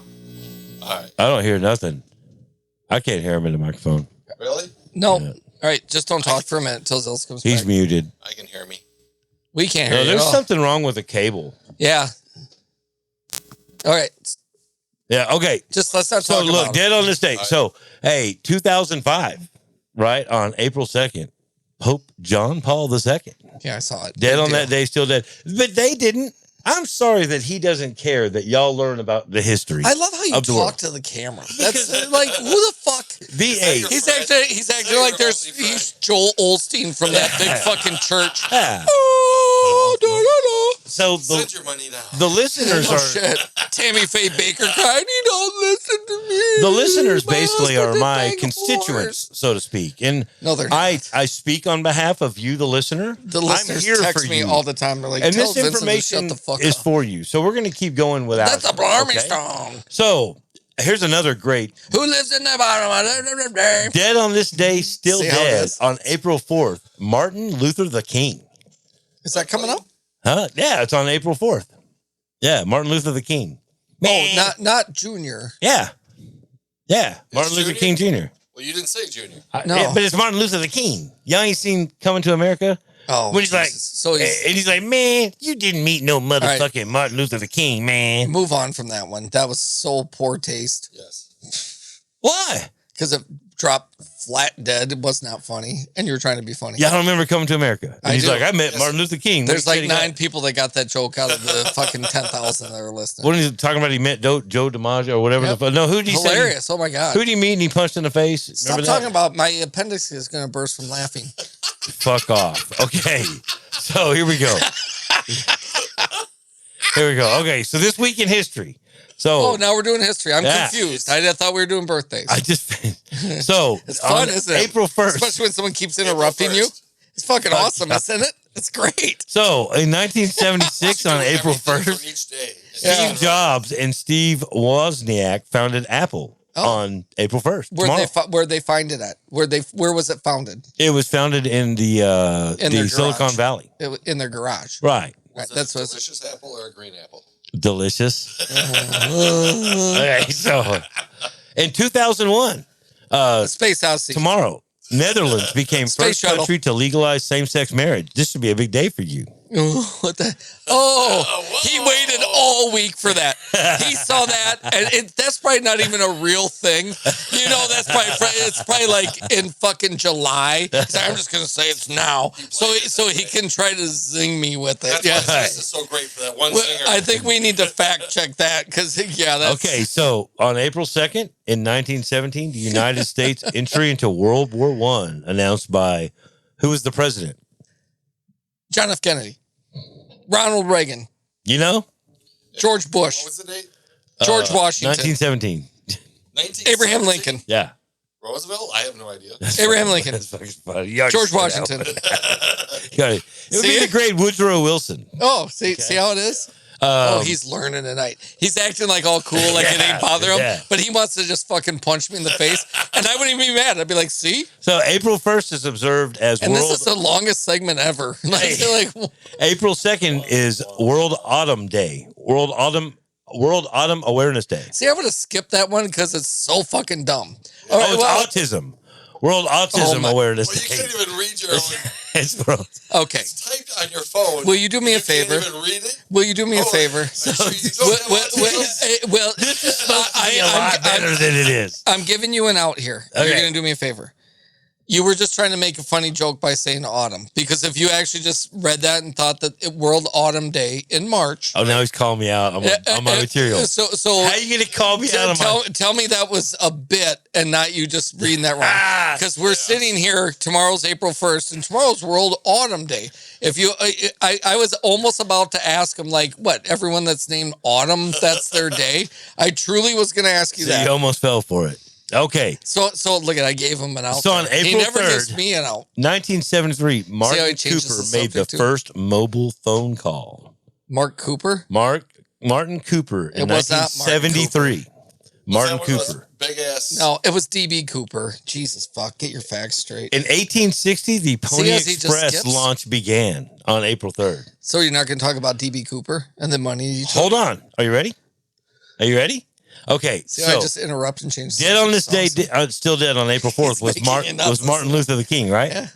All right. I don't hear nothing. I can't hear him in the microphone. Really? No. Yeah. All right. Just don't talk for a minute until Zils comes He's back. muted. I can hear me. We can't No, hear you. there's at all. something wrong with the cable. Yeah. All right. Yeah, okay. Just let's not So talk look, about dead on this date. All right. So, hey, 2005, right, on April 2nd, Pope John Paul II, it. Yeah, I saw it. dead Big on deal. that day, still dead. But they didn't. I'm sorry that he doesn't care that y'all learn about the history. I love how you of the world. talk to the camera. That's like, who the fuck? V8. He's acting like he's Joel Olstein from that big fucking church. Yeah. Oh, da, da, da. So Send your money now. the listeners Oh are shit! Tammy Faye Baker cried. You don't listen to me. the listeners My basically are husband's a my bag of constituents, so to speak. And No, they're I speak on behalf of you, the listener. The I'm listeners here text for me you. all the time. They're like, And tell this Vincent to information shut the fuck is up. for you. So we're going to keep going without That's a it, Army okay? Strong. So here's another great Who lives in the bottom of the day? dead on this day, still See how it dead is? on April 4th. Martin Luther the King. Is that coming up? Huh? Yeah, it's on April 4th. Yeah, Martin Luther the King. Oh, not Junior. Yeah. Yeah, Martin Junior? Luther King Jr. Well, you didn't say Junior. No. Yeah, but it's Martin Luther the King. Y'all ain't seen Coming to America? Oh, When he's like, Jesus. So and he's like, man, you didn't meet no motherfucking Martin Luther the King, man. move on from that one. That was so poor taste Yes. Why? because it dropped flat dead. It was not funny, and you were trying to be funny. Y'all don't remember Coming to America? And I he's do. like, I met Yes. Martin Luther King. There's What like he said he 9 people that got that joke out of the fucking 10,000 that were listening. What is he talking about? He met Joe DiMaggio or whatever. Yep. The fuck. No, who did he say? Hilarious! Oh my god! Who did he meet and he punched in the face? Stop Remember talking that? about my appendix is going to burst from laughing. Fuck off. Okay. So here we go. Here we go. Okay. So this week in history. So Oh, now we're doing history. I'm Yeah. confused. I thought we were doing birthdays. I just so It's fun, on isn't it? April 1st. Especially when someone keeps interrupting you. 1st. It's fucking awesome, isn't it? It's great. So in 1976 on Doing April everything 1st, for each day. Yeah. Steve Jobs and Steve Wozniak founded Apple Oh. on April 1st. Where they find it at? Where was it founded? It was founded in the their Silicon garage. Valley. In their garage. Right. Right, Was that's it a what. delicious apple or a green apple? Delicious. Okay, so in 2001, Space Odyssey. tomorrow, Netherlands became Space first shuttle. country to legalize same-sex marriage. This should be a big day for you. Ooh, what the? Oh, he waited all week for that. He saw that, and that's probably not even a real thing. You know, it's probably like in fucking July. He's like, I'm just gonna say it's now, so he can try to zing me with it. That's Yeah, why this is so great for that one singer. I think we need to fact check that because that's Okay, so on April 2nd in 1917, the United States entry into World War I announced by who was the president? John F. Kennedy, Ronald Reagan, You know? George Bush, What was the date? George Washington, 1917. 1917? Abraham Lincoln, Yeah. Roosevelt? I have no idea. Abraham Lincoln, That's fucking funny. You George already said Washington. that. You already- It would See be it? the great Woodrow Wilson. Oh, see how it is? He's learning tonight. He's acting like all cool, like it ain't bother him, yeah. but he wants to just fucking punch me in the face, and I wouldn't even be mad. I'd be like, see? So April 1st is observed as And World. this is the longest segment ever. Like, April 2nd is World Autumn Day. World Autumn Awareness Day. see, I would have skipped that one because it's so fucking dumb. All right, Oh, it's well, autism. World Autism my- Awareness Well, you Day. can't even read your own. It's world. okay. It's typed on your phone. Will you do me a You can't favor? even read it? Will you do me a Oh, favor? are you sure you don't Well, have autism? well, This is supposed to be a lot better than it is. I'm giving you an out here. Okay. You're going to do me a favor. You were just trying to make a funny joke by saying autumn, because if you actually just read that and thought that World Autumn Day in March. Oh, now he's calling me out on my material. So How you gonna call me out on my? tell me that was a bit and not you just reading that wrong. Because we're sitting here. Tomorrow's April 1st, and tomorrow's World Autumn Day. If you, I was almost about to ask him, like, what, everyone that's named Autumn, that's their day. I truly was going to ask you So that. you almost fell for it. Okay, So look at, I gave him an out. So on there. He April never 3rd, gives me an out. 1973, how Martin he changes Cooper the made the subject, too? first mobile phone call. Mark Cooper. Martin Cooper in It was not Martin 1973. Martin Was that one of those Cooper. Big ass. No, it was DB Cooper. Jesus fuck, get your facts straight. In 1860, the Pony as he just Express skips? launch began on April 3rd. So you're not going to talk about DB Cooper and the money you took? Hold on. Are you ready? Are you ready? Okay. See, so I just interrupt and change. the dead on subject. this day, Awesome. still dead on April 4th was making it up. Martin Luther the King, right? Yeah.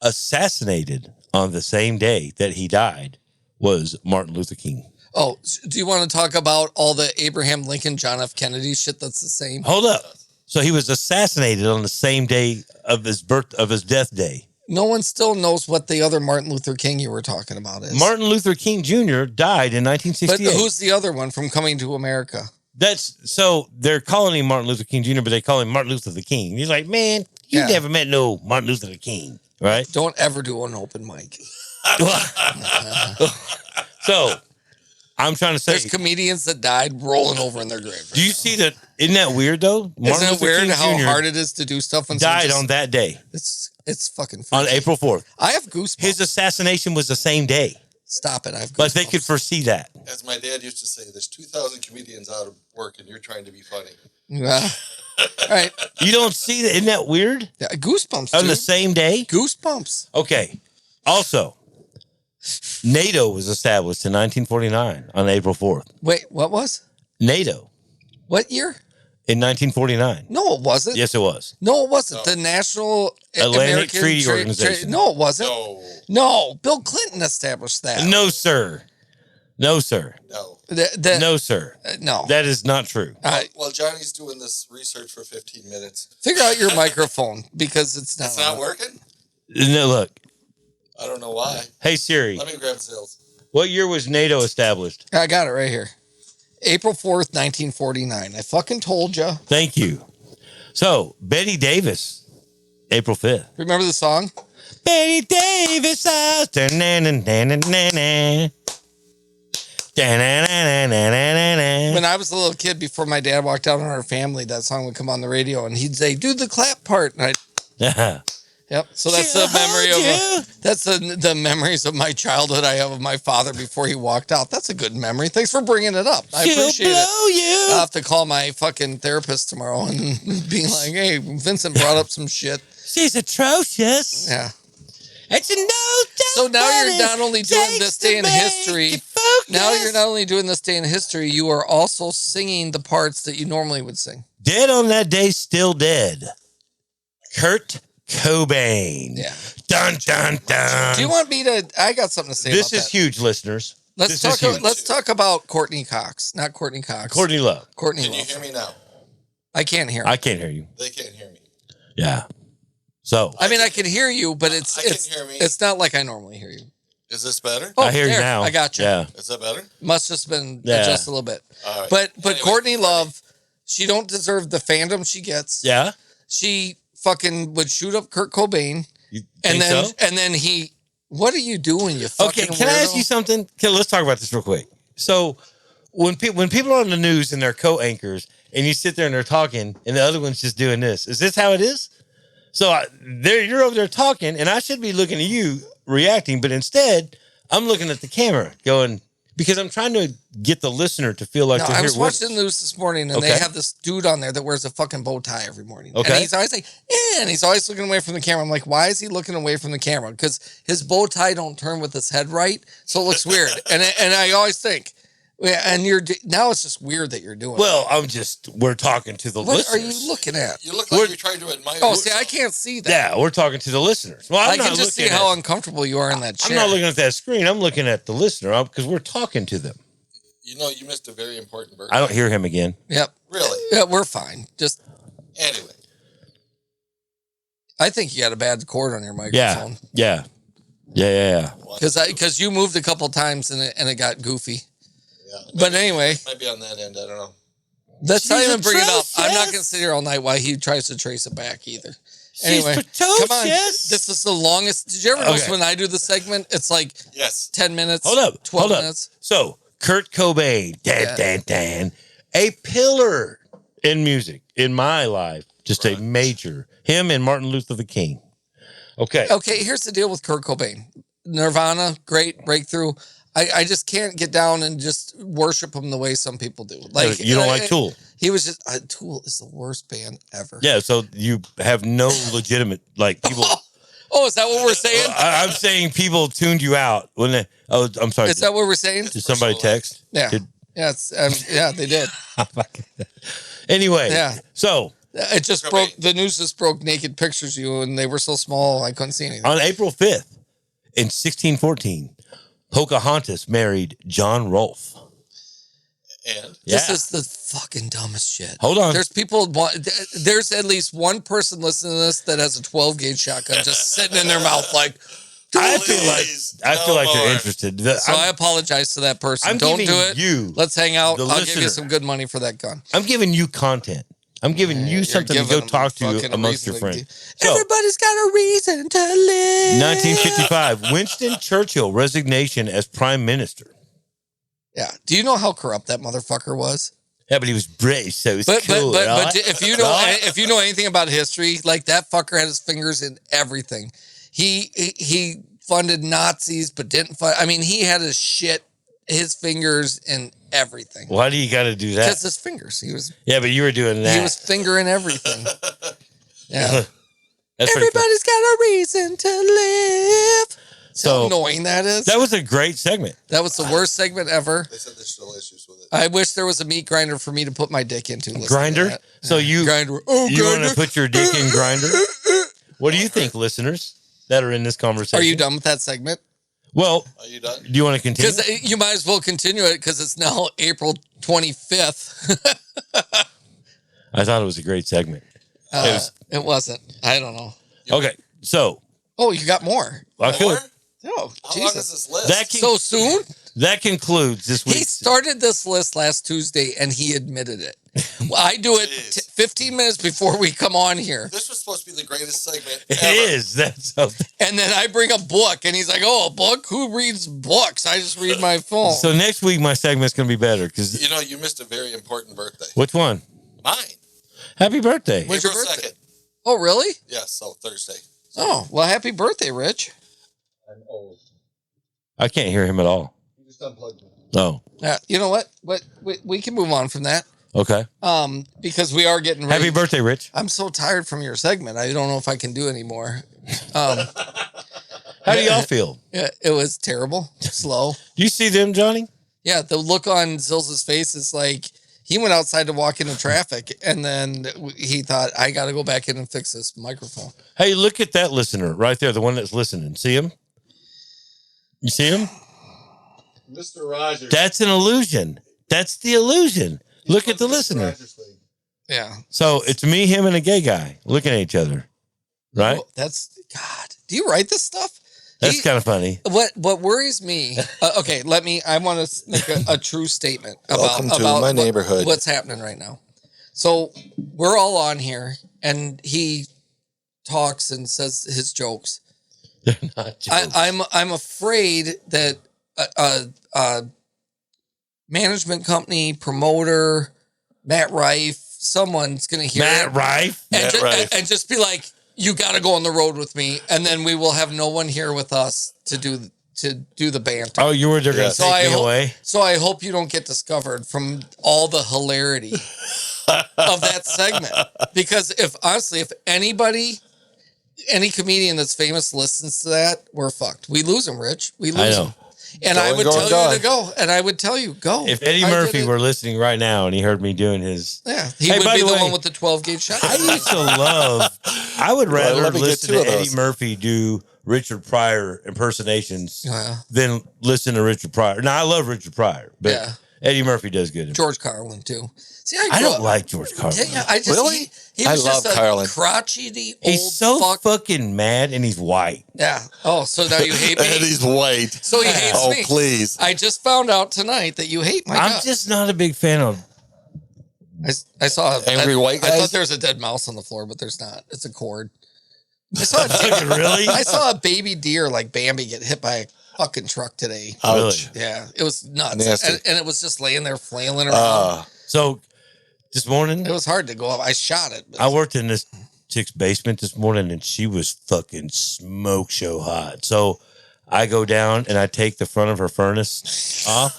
Assassinated on the same day that he died was Martin Luther King. Oh, do you want to talk about all the Abraham Lincoln, John F. Kennedy shit that's the same? Hold up. So he was assassinated on the same day of his death day. No one still knows what the other Martin Luther King you were talking about is. Martin Luther King Jr. died in but 1968. who's the other one from Coming to America? That's so they're calling him Martin Luther King Jr., but they call him Martin Luther the King. He's like, man, you Yeah. never met no Martin Luther the King, right? Don't ever do an open mic. So I'm trying to say, There's comedians that died rolling over in their grave. do you see that? Isn't that weird though? Isn't it weird King how Jr. hard it is to do stuff when someone died just- on that day, It's fucking on freaky. April 4th. I have goosebumps. His assassination was the same day, Stop it. I have goosebumps. but they could foresee that. As my dad used to say, there's 2,000 comedians out of work and you're trying to be funny. Yeah. All right. You don't see that? Isn't that weird? Yeah, goosebumps, On dude. the same day? Goosebumps. Okay. Also, NATO was established in 1949 on April 4th. Wait, what was? NATO What year? in 1949. No, it wasn't. Yes, it was. No, it wasn't. The National Atlantic American Treaty Organization. No, it wasn't. No, No, Bill Clinton established that. No, sir. No, sir. no. No, sir. No. That is not true. All right, Well, Johnny's doing this research for 15 minutes. figure out your microphone because it's not. It's not working? No, look. I don't know why. Hey, Siri. Let me grab Zills. What year was NATO established? I got it right here. April 4th, 1949. I fucking told you. Thank you. So, Betty Davis, April 5th. Remember the song? Betty Davis, When I was a little kid, before my dad walked out on our family, that song would come on the radio and he'd say, do the clap part. And yep. So that's the memory of that's the memories of my childhood I have of my father before he walked out. That's a good memory. Thanks for bringing it up. I appreciate it. I'll have to call my fucking therapist tomorrow and be like, hey, Vincent brought up some shit. She's atrocious. Yeah. It's a no. So now you're not only doing this day in history. Now you're not only doing this day in history, you are also singing the parts that you normally would sing. Dead on that day, still dead. Kurt Cobain. Yeah. Dun dun dun. Do you want me to? I got something to say. This about is that. huge, listeners. Let's This talk. is huge. Let's talk about Courtney Cox, not Courtney Cox. Courtney Love. Courtney Can you Love. hear me now? I can't hear. I can't hear you. They can't hear me. Yeah. So I mean, I can hear you, but it's I can it's hear me. it's not like I normally hear you. Is this better? Oh, I hear you there, now. I got you. Yeah. Is that better? Must just been Yeah. adjusted a little bit. All right. But Anyway, Courtney Love, she don't deserve the fandom she gets. Yeah. She fucking would shoot up Kurt Cobain, You and think then so? and then he. What are you doing? You fucking Okay, can I ask weirdo? you something? Okay, let's talk about this real quick. So, when people are on the news and they're co-anchors, and you sit there and they're talking, and the other one's just doing this, is this how it is? So, you're over there talking, and I should be looking at you reacting, but instead, I'm looking at the camera, going because I'm trying to get the listener to feel like No, they're I here was with watching us. the news this morning, and Okay. they have this dude on there that wears a fucking bow tie every morning. Okay. And he's always like, and he's always looking away from the camera. I'm like, why is he looking away from the camera? Because his bow tie don't turn with his head right, so it looks weird. and I always think, yeah, and now it's just weird that you're doing. Well, we're talking to the it. What listeners. are you looking at? You look like you're trying to admire. Oh, see, I can't see that. Yeah, we're talking to the listeners. Well, I'm I not can just see looking how at- uncomfortable you are in that I'm chair. not looking at that screen. I'm looking at the listener because we're talking to them. You know, you missed a very important birthday. I don't hear him again. Yep. Really? Yeah, we're fine. Just, Anyway, I think you got a bad cord on your Yeah, microphone. yeah. Because you moved a couple times and it got goofy. yeah. But anyway, Maybe on that end, I don't know. let's not She's even bring it up. I'm not atrocious. going to sit here all night while he tries to trace it back either. Anyway, She's come on. precocious. This is the longest. Did you ever notice Okay. when I do the segment? It's like Yes. 10 minutes. Hold up. 12 hold minutes. up. So, Kurt Cobain, Yeah. a pillar in music in my life, just a major. Him and Martin Luther the King. Okay. Okay, here's the deal with Kurt Cobain. Nirvana, great breakthrough. I just can't get down and just worship him the way some people do. Like you don't like Tool. He was just Tool is the worst band ever. Yeah, so you have no legitimate like people. Oh, is that what we're saying? I'm saying people tuned you out when they. Oh, I'm sorry. Is that what we're saying? Did somebody text? Yeah. Did- Yeah, yeah, they did. Anyway. Yeah. So It just broke. The news just broke naked pictures of you, and they were so small I couldn't see anything. on April 5th in 1614, Pocahontas married John Rolfe. And This Yeah. is the fucking dumbest shit. Hold on. There's people. There's at least one person listening to this that has a 12 gauge shotgun just sitting in their mouth, like. I feel like Please, they're no more. interested. So I apologize to that person. I'm Don't giving do it. you, Let's hang out. the I'll give listener. you some good money for that gun. I'm giving you content. I'm giving you You're something to giving go them talk to fucking amongst reason your to friends. So, Everybody's got a reason to live. 1955, Winston Churchill resignation as prime minister. Yeah. Do you know how corrupt that motherfucker was? Yeah, but he was British, so it was But cool. but right? if you know anything about history, like that fucker had his fingers in everything. He funded Nazis, but didn't fund. I mean, he had his fingers in everything. Why do you got to do that? Because his fingers. He was Yeah, but you were doing that. he was fingering everything. Yeah. That's pretty cool. Everybody's got a reason to live. So- How annoying that is. That was a great segment. That was the worst segment ever. They said there's still issues with it. I wish there was a meat grinder for me to put my dick into. listening to Grinder? that. So you Grinder. Oh, you want grinder. to put your dick in Grinder? What do you think, listeners that are in this conversation? Are you done with that segment? Well, Are you done? do you want to continue? Because you might as well continue it because it's now April 25th. I thought it was a great segment. It wasn't. I don't know. Okay, so Oh, you got more. I feel More? Oh, How long is Jesus. this list? that So soon? that concludes this He week's. started this list last Tuesday and he admitted it. Well, I do it Jeez. 15 minutes before we come on here. This was supposed to be the greatest segment It ever. is. That's something. And then I bring a book and he's like, oh, a book? Who reads books? I just read my phone. So next week my segment's gonna be better because You know, you missed a very important birthday. which one? Mine. Happy birthday! When's your April birthday? 2nd. Oh, really? Yes, so Thursday. Oh, well, happy birthday, Rich. I'm old. I can't hear him at all. You just unplugged me. Oh, Yeah, you know what? We can move on from that. okay. Because we are getting ready. Happy birthday, Rich. I'm so tired from your segment. I don't know if I can do anymore. How do y'all feel? Yeah, it was terrible, slow. Do you see them, Johnny? Yeah, the look on Zill's face is like He went outside to walk into traffic, and then he thought, I got to go back in and fix this microphone. Hey, look at that listener right there, the one that's listening. See him? You see him? Mr. Rogers. That's an illusion. That's the illusion. Look at the listener. Yeah. So it's me, him, and a gay guy looking at each other. Right? Oh, that's God. Do you write this stuff? That's kind of funny. What worries me? Okay, I want to make a true statement Welcome to about my neighborhood. What's happening right now? So we're all on here, and he talks and says his jokes. They're not jokes. I'm afraid that a management company promoter, Matt Rife, someone's going to hear Matt it Rife? and just be like, you got to go on the road with me, and then we will have no one here with us to do the banter. Oh, you were there going to So take me away? So I hope you don't get discovered from all the hilarity of that segment, because if any comedian that's famous listens to that, we're fucked. We lose him, Rich. We I lose know. him. And Go I and would go tell and you die. to go, and I would tell you go. If Eddie I did Murphy it. were listening right now and he heard me doing his... Yeah, he Hey, would by be the the way, one with the 12-gauge shotgun. I used to love... I would rather let me get listen two to of Eddie those. Murphy do Richard Pryor impersonations Yeah. than listen to Richard Pryor. Now, I love Richard Pryor, but Yeah. Eddie Murphy does good. George Carlin too. See, I grew don't up- like George Carlin. Yeah, I just Really? he was I love just a Carlin. crotchety old He's so fuck. fucking mad and he's white. Yeah. Oh, so now you hate me. And he's white. So he hates Oh, me. please. I just found out tonight that you hate my I'm guts. just not a big fan of... I saw Angry white I guys? thought there was a dead mouse on the floor, but there's not. It's a cord. I saw a deer, Really? I saw a baby deer like Bambi get hit by a fucking truck today. Ouch. Yeah, it was nuts, Nasty. and it was just laying there flailing around. So, this morning, It was hard to go up. I shot it. but- I worked in this chick's basement this morning and she was fucking smoke show hot. So, I go down and I take the front of her furnace off.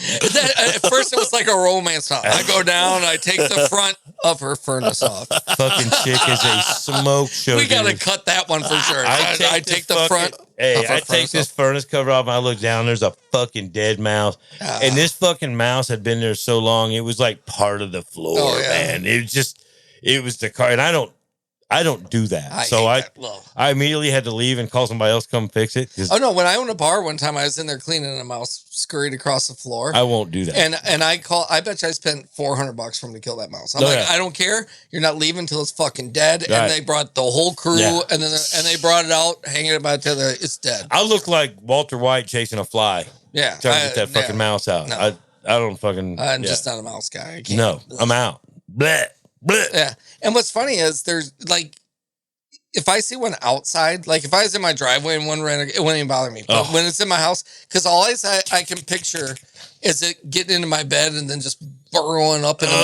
At first, it was like a romance song. I go down, I take the front of her furnace off. Fucking chick is a smoke show. We got to dude. cut that one for sure. I take the this front. fucking- Hey, of her I take furnace this off. furnace cover off and I look down. There's a fucking dead mouse. And this fucking mouse had been there so long, it was like part of the floor, Oh, yeah. man. It was the car. And I don't do that. I immediately had to leave and call somebody else to come fix it because Oh no! When I owned a bar one time, I was in there cleaning, and a mouse scurried across the floor. I won't do that. And I bet you I spent $400 for him to kill that mouse. I'm Oh, like, yeah. I don't care. You're not leaving until it's fucking dead. Right. And they brought the whole crew, Yeah. and they brought it out, hanging it by the other. It's dead. I look like Walter White chasing a fly, Yeah, trying to get that fucking mouse out. No. I don't fucking. I'm yeah. just not a mouse guy. I can't. No, I'm out. Bleh, bleh. Yeah. And what's funny is there's like, if I see one outside, like if I was in my driveway and one ran, it wouldn't even bother me. But Oh. when it's in my house, because all I can picture is it getting into my bed and then just burrowing up into my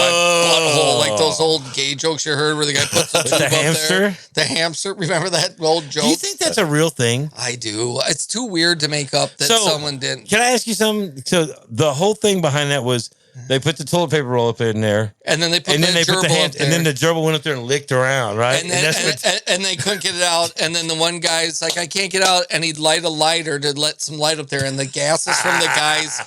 butthole, like those old gay jokes you heard where the guy puts the tube the up there. hamster? The hamster. Remember that old joke? Do you think that's a real thing? I do. It's too weird to make up that So, someone didn't. Can I ask you something? So the whole thing behind that was they put the toilet paper roll up in there, And then they put and then the they put the gerbil hand, up there. and then the gerbil went up there and licked around, right? And, then, that's what- and they couldn't get it out. And then the one guy's like, I can't get out. And he'd light a lighter to let some light up there. And the gases from the guy's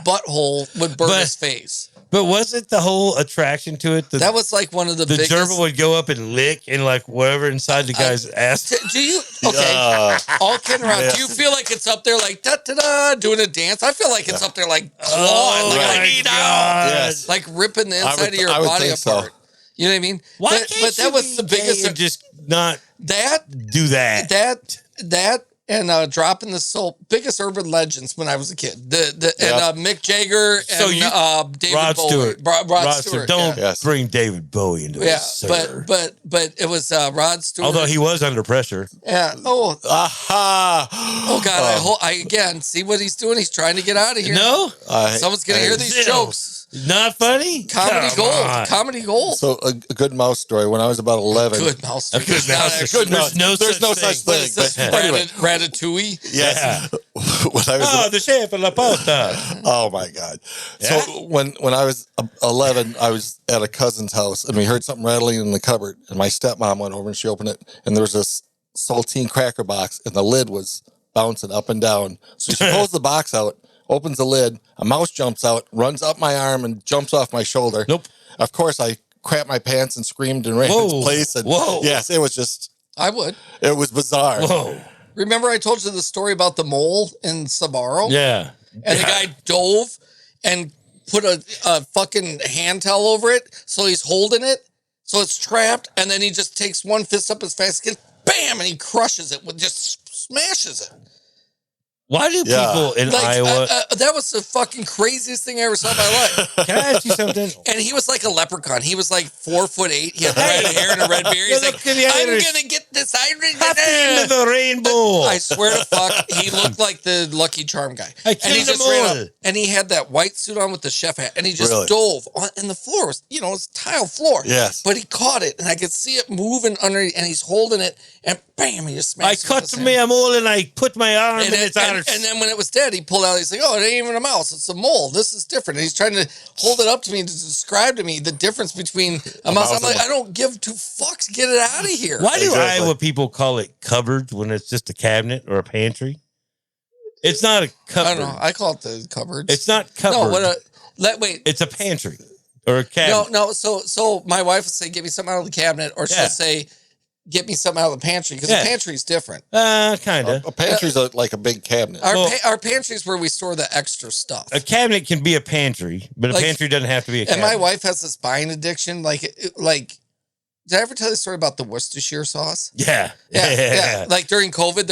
butthole would burn But- his face. but wasn't the whole attraction to it? That was like one of the biggest. gerbil would go up and lick and like whatever inside the guy's ass. Do you, okay, Uh, all kidding around, Yeah. do you feel like it's up there like da-da-da, doing a dance? I feel like it's up there like clawing, like I my need out. God. Yes. Like ripping the inside would- of your I would body think so. apart. You know what I mean? Why but can't but that you was be the gay biggest. and just not That do that? that and dropping the soap, biggest urban legends when I was a kid. The Yeah. and Mick Jagger and So you- David Rod Bowie. Stewart. Rod Stewart. Don't yeah. Yes. bring David Bowie into Yeah, this, sir. but it was Rod Stewart. Although he was under pressure. yeah. aha. Oh God! I again see what he's doing. He's trying to get out of here. No, Someone's gonna hear these Zero. jokes. not funny. Comedy Come gold. on. Comedy gold. So a good mouse story. When I was about 11. Good mouse. A good It's not mouse. actually- Good mouse. There's no such What thing. is this? But anyway, Ratatouille. yes. when I was Oh, the chef and la pasta. Oh my God! Yeah? So when I was 11, I was at a cousin's house and we heard something rattling in the cupboard. And my stepmom went over and she opened it, and there was this saltine cracker box, and the lid was bouncing up and down. So she pulls the box out, opens the lid. A mouse jumps out, runs up my arm, and jumps off my shoulder. Nope. Of course, I crapped my pants and screamed and ran into place. And yes, it was just, I would. it was bizarre. Whoa. Remember I told you the story about the mole in Sabaro? Yeah. And the guy dove and put a fucking hand towel over it, so he's holding it, so it's trapped, and then he just takes one fist up as fast as he can, bam, and he crushes it, just smashes it. Why do people in Iowa? That was the fucking craziest thing I ever saw in my life. Can I ask you something? And he was like a leprechaun. He was like 4'8". He had red hair and a red beard. He's like, I'm gonna get this Happy the rainbow. I swear to fuck, he looked like the Lucky Charm guy. I And he killed them just ran all. up, and he had that white suit on with the chef hat, and he just Really? dove on, and the floor was, it's tile floor. Yes. But he caught it, and I could see it moving under, and he's holding it, and bam, he just I smashed it with cut his me hand. a mole and I put my arm in its outer. And then when it was dead, he pulled out. He's like, "Oh, it ain't even a mouse; it's a mole. This is different." And he's trying to hold it up to me to describe to me the difference between a mouse. I'm like, I don't give two fucks. Get it out of here. Why do Exactly. Iowa people call it cupboards when it's just a cabinet or a pantry? It's not a I cupboard. don't know. I call it the cupboards. It's not cupboard. no. Wait. It's a pantry or a cabinet. No. So my wife would say, "Get me something out of the cabinet," or she'll Yeah. say, "Get me something out of the pantry," because Yeah. the pantry's different. Kind of. A pantry's like a big cabinet. Our pantry's where we store the extra stuff. A cabinet can be a pantry, but a Like- pantry doesn't have to be a And cabinet. my wife has this buying addiction. Like, did I ever tell you the story about the Worcestershire sauce? Yeah. Yeah. Like during COVID,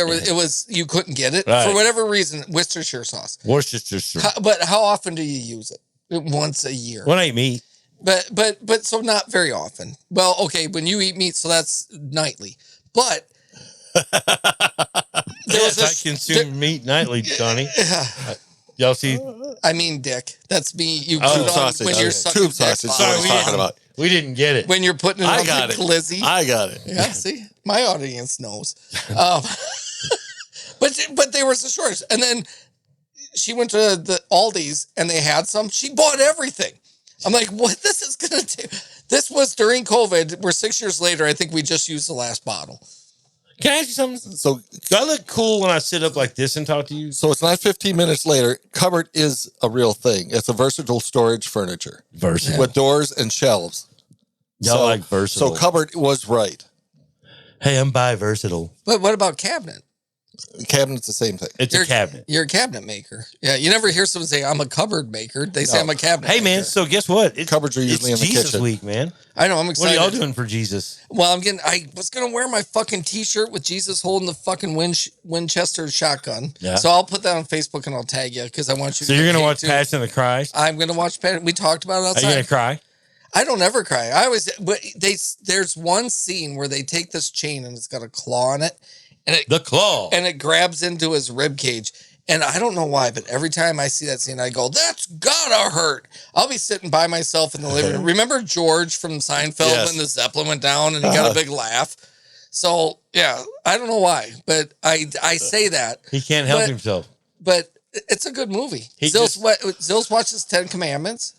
you couldn't get it Right. for whatever reason. Worcestershire sauce. Worcestershire. But how often do you use it? Once a year. When I eat meat, But so not very often. Well, okay, when you eat meat, so that's nightly. But yes, I consume meat nightly, Johnny. Y'all see? I mean, Dick. That's me. You Oh, put on sausage. when you're Okay. sucking Tube dick sausage. box. Sorry, we talking didn't- about. We didn't get it. When you're putting it I on got the it. glizzy. I got it. Yeah, see, my audience knows. But they were so short. And then she went to the Aldi's and they had some. She bought everything. I'm like, what this is gonna do? This was during COVID. We're 6 years later. I think we just used the last bottle. Can I ask you something? So Do I look cool when I sit up like this and talk to you? it's not 15 minutes later. Cupboard is a real thing. It's a versatile storage furniture Versatile. with doors and shelves. Y'all like versatile. So cupboard was right. Hey, I'm bi-versatile. But what about cabinet? Cabinet's the same thing. It's a cabinet. You're a cabinet maker. Yeah, you never hear someone say, I'm a cupboard maker. They say No. I'm a cabinet Hey, man, maker. so guess what? Cupboards are usually it's in the Jesus kitchen. week, man. I know, I'm What are excited. y'all doing for Jesus? Well, I was going to wear my fucking t-shirt with Jesus holding the fucking Winchester shotgun. Yeah. So I'll put that on Facebook and I'll tag you because I want you So to you're get going to paid watch too. Passion of the Christ? I'm going to watch Passion. We talked about it Are outside. you going to cry? I don't ever cry. I always, but there's one scene where they take this chain and it's got a claw on it The claw. and it grabs into his rib cage. And I don't know why, but every time I see that scene, I go, that's gotta hurt. I'll be sitting by myself in the living room. Remember George from Seinfeld Yes. when the Zeppelin went down and he got a big laugh? So, yeah, I don't know why, but I say that. He can't help But- himself. But it's a good movie. He Zills watches 10 Commandments.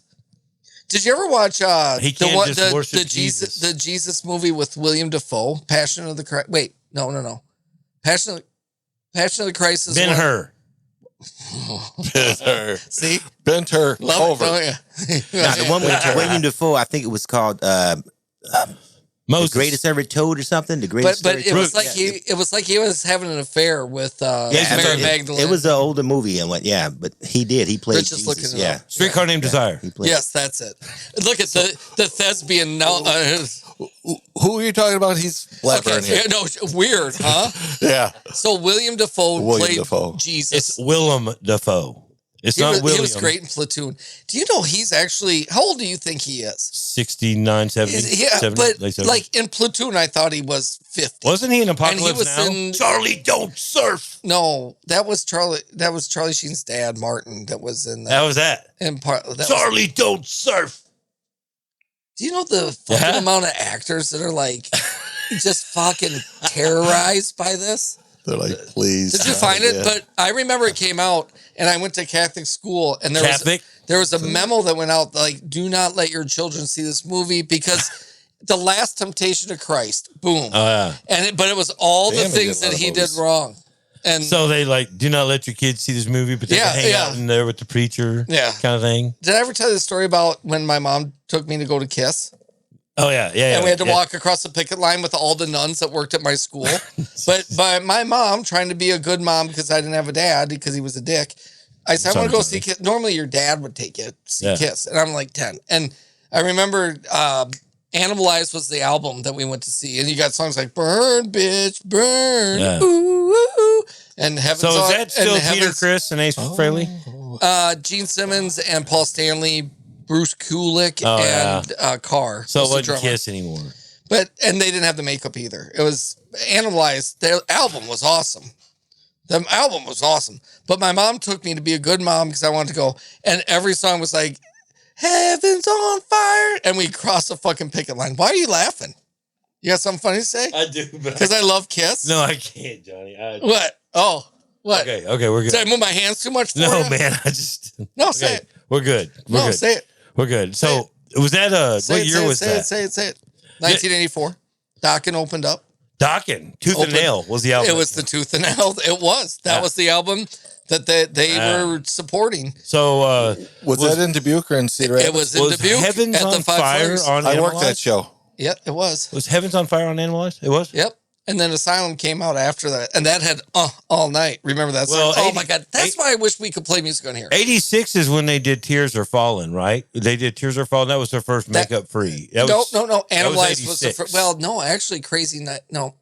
Did you ever watch He can't just worship the Jesus movie with William Dafoe? Passion of the Christ. Wait, no. Passion of the Christ is one- Ben-Hur. Ben-Hur. See, Ben-Hur. love Over. it, don't you? Now, the one with William Dafoe, I think it was called The Moses. Greatest Ever Told or something. The greatest. But it Story was Told. like it was like he was having an affair with Yeah, Mary it- Magdalene. It was an older movie and what? Yeah, but he did. He played Rich is Jesus. looking it Yeah, up. Streetcar Named Desire. he played. Yes, that's it. Look at the thespian now. Who are you talking about? He's blabbering here. no, weird, huh? Yeah. So William Dafoe William played Dafoe. Jesus. It's Willem Dafoe. It's He not was, William. he was great in Platoon. Do you know he's actually, how old do you think he is? 69, 70. Yeah, 70, but late 70s. like in Platoon, I thought he was 50. Wasn't he in And he Apocalypse was Now? in- Charlie, don't surf. No, that was Charlie Sheen's dad, Martin, that was in That was that. in part. That was, Charlie, don't surf. do you know the fucking Yeah. amount of actors that are like just fucking terrorized by this? They're like, please. Did you find it? But I remember it came out, and I went to Catholic school, and Catholic? there was a memo that went out like, do not let your children see this movie because the Last Temptation of Christ, boom, Oh, yeah. but it was all Damn, the they did things a lot that of he movies. did wrong. And So they like do not let your kids see this movie, but they Yeah, can hang yeah. out in there with the preacher, Yeah. kind of thing. did I ever tell you the story about when my mom took me to go to Kiss? Oh yeah. And we had to yeah. walk across the picket line with all the nuns that worked at my school. But by my mom, trying to be a good mom because I didn't have a dad because he was a dick, I said, I want to go see Kiss. Normally your dad would take you to see Kiss. And I'm like 10. And I remember Animalized was the album that we went to see. And you got songs like Burn, Bitch, Burn. Yeah. Ooh, ooh, ooh. And Heaven's So is on- that still and Peter Heaven's- Criss and Ace Frehley? Gene Simmons and Paul Stanley, Bruce Kulick, Oh, and Carr. So it was the wasn't drummer. Kiss anymore. And they didn't have the makeup either. It was Animalized. Their album was awesome. The album was awesome. But my mom took me to be a good mom because I wanted to go. And every song was like, Heaven's on fire. And we crossed the fucking picket line. Why are you laughing? You got something funny to say? I do, but Because I love Kiss? no, I can't, Johnny. What? Oh, what? Okay, we're good. Did I move my hands too much for No, you? man, I just No, say okay, it. we're good. We're No, good. say it. We're good. So was that what year was that? Say it. 1984. Dokken opened up. Dokken, Tooth and Open- Nail was the album. It was the Tooth and Nail. It was. That Yeah. was the album that they were supporting. So Was that in Dubuque or in Cedar Rapids? It was in was Dubuque Heavens at on the Five Fire Flags. on I worked that Animalized? show. Yep, it was. Was Heavens on Fire on Animalized? It was? Yep. And then Asylum came out after that. And that had All Night. Remember that Well, song? Oh 80 my God. That's why I wish we could play music on here. 86 is when they did Tears Are Falling, right? They did Tears Are Falling. That was their first That- makeup free. No. Animalized was the 86. first. Well, no, actually, Crazy Night. No.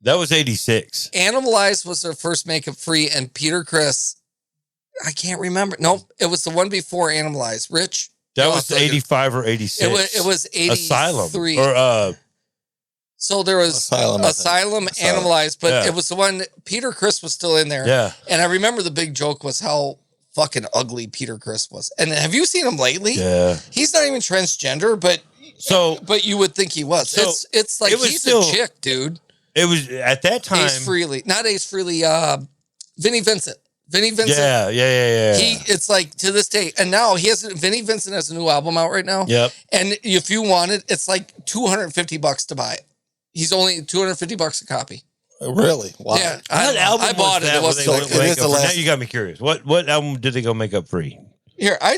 That was 86. Animalized was their first makeup free. And Peter Criss, I can't remember. Nope. It was the one before Animalized. Rich? That No, was I'll tell you. 85 or 86. It was 83. Asylum. Or So there was Asylum, I think. Asylum, Asylum. Animalized, but Yeah. it was the one, Peter Criss was still in there. yeah. And I remember the big joke was how fucking ugly Peter Criss was. And have you seen him lately? Yeah. He's not even transgender, but So you would think he was. So, it's like it was he's still- a chick, dude. it was at that time. Ace Frehley. Not Ace Frehley, Vinnie Vincent. Vinnie Vincent. Yeah. It's like to this day. And now Vinnie Vincent has a new album out right now. Yep. And if you want it, it's like $250 to buy it. He's only $250 a copy. Really? Wow. Yeah. What album I bought was it. that It where wasn't they so went it is makeup the free? Now last- you got me curious. What album did they go makeup free? Here, I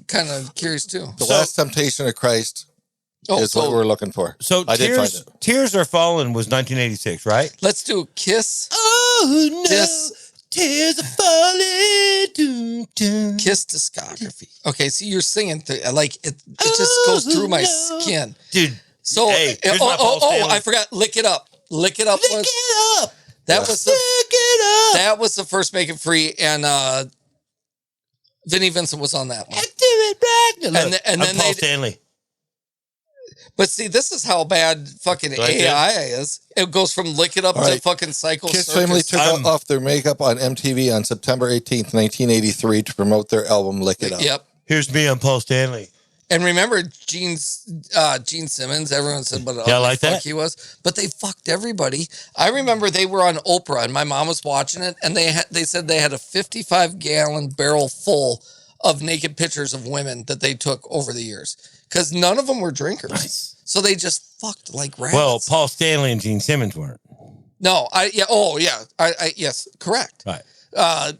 kind of curious too. The So- Last Temptation of Christ Oh, is what we're looking for. So I did find Tears Are Falling was 1986, right? let's do Kiss. Oh no, Dis- tears are falling. Doo, doo. Kiss discography. Okay, see, you're singing like it just goes through my no. skin. Dude. So, Hey, here's my Paul Stanley. I forgot. Lick It Up. Lick It Up Lick was it up. that Yeah. was the Lick it up. that was the first Make It Free, and Vinnie Vincent was on that one. Do it right. Look, and I'm then Paul they- Stanley. But see, this is how bad fucking Like AI is. It goes from Lick It Up All to right. fucking Psycho Kiss Circus. family took I'm- off their makeup on MTV on September 18th, 1983 to promote their album Lick It Up. Yep. Here's me. I'm Paul Stanley. And remember Gene Simmons, everyone said what Yeah, a like fuck that. he was. But they fucked everybody. I remember they were on Oprah and my mom was watching it and they said they had a 55-gallon barrel full of naked pictures of women that they took over the years. Because none of them were drinkers. Nice. So they just fucked like rabbits. Well, Paul Stanley and Gene Simmons weren't. No, yes, correct. Right.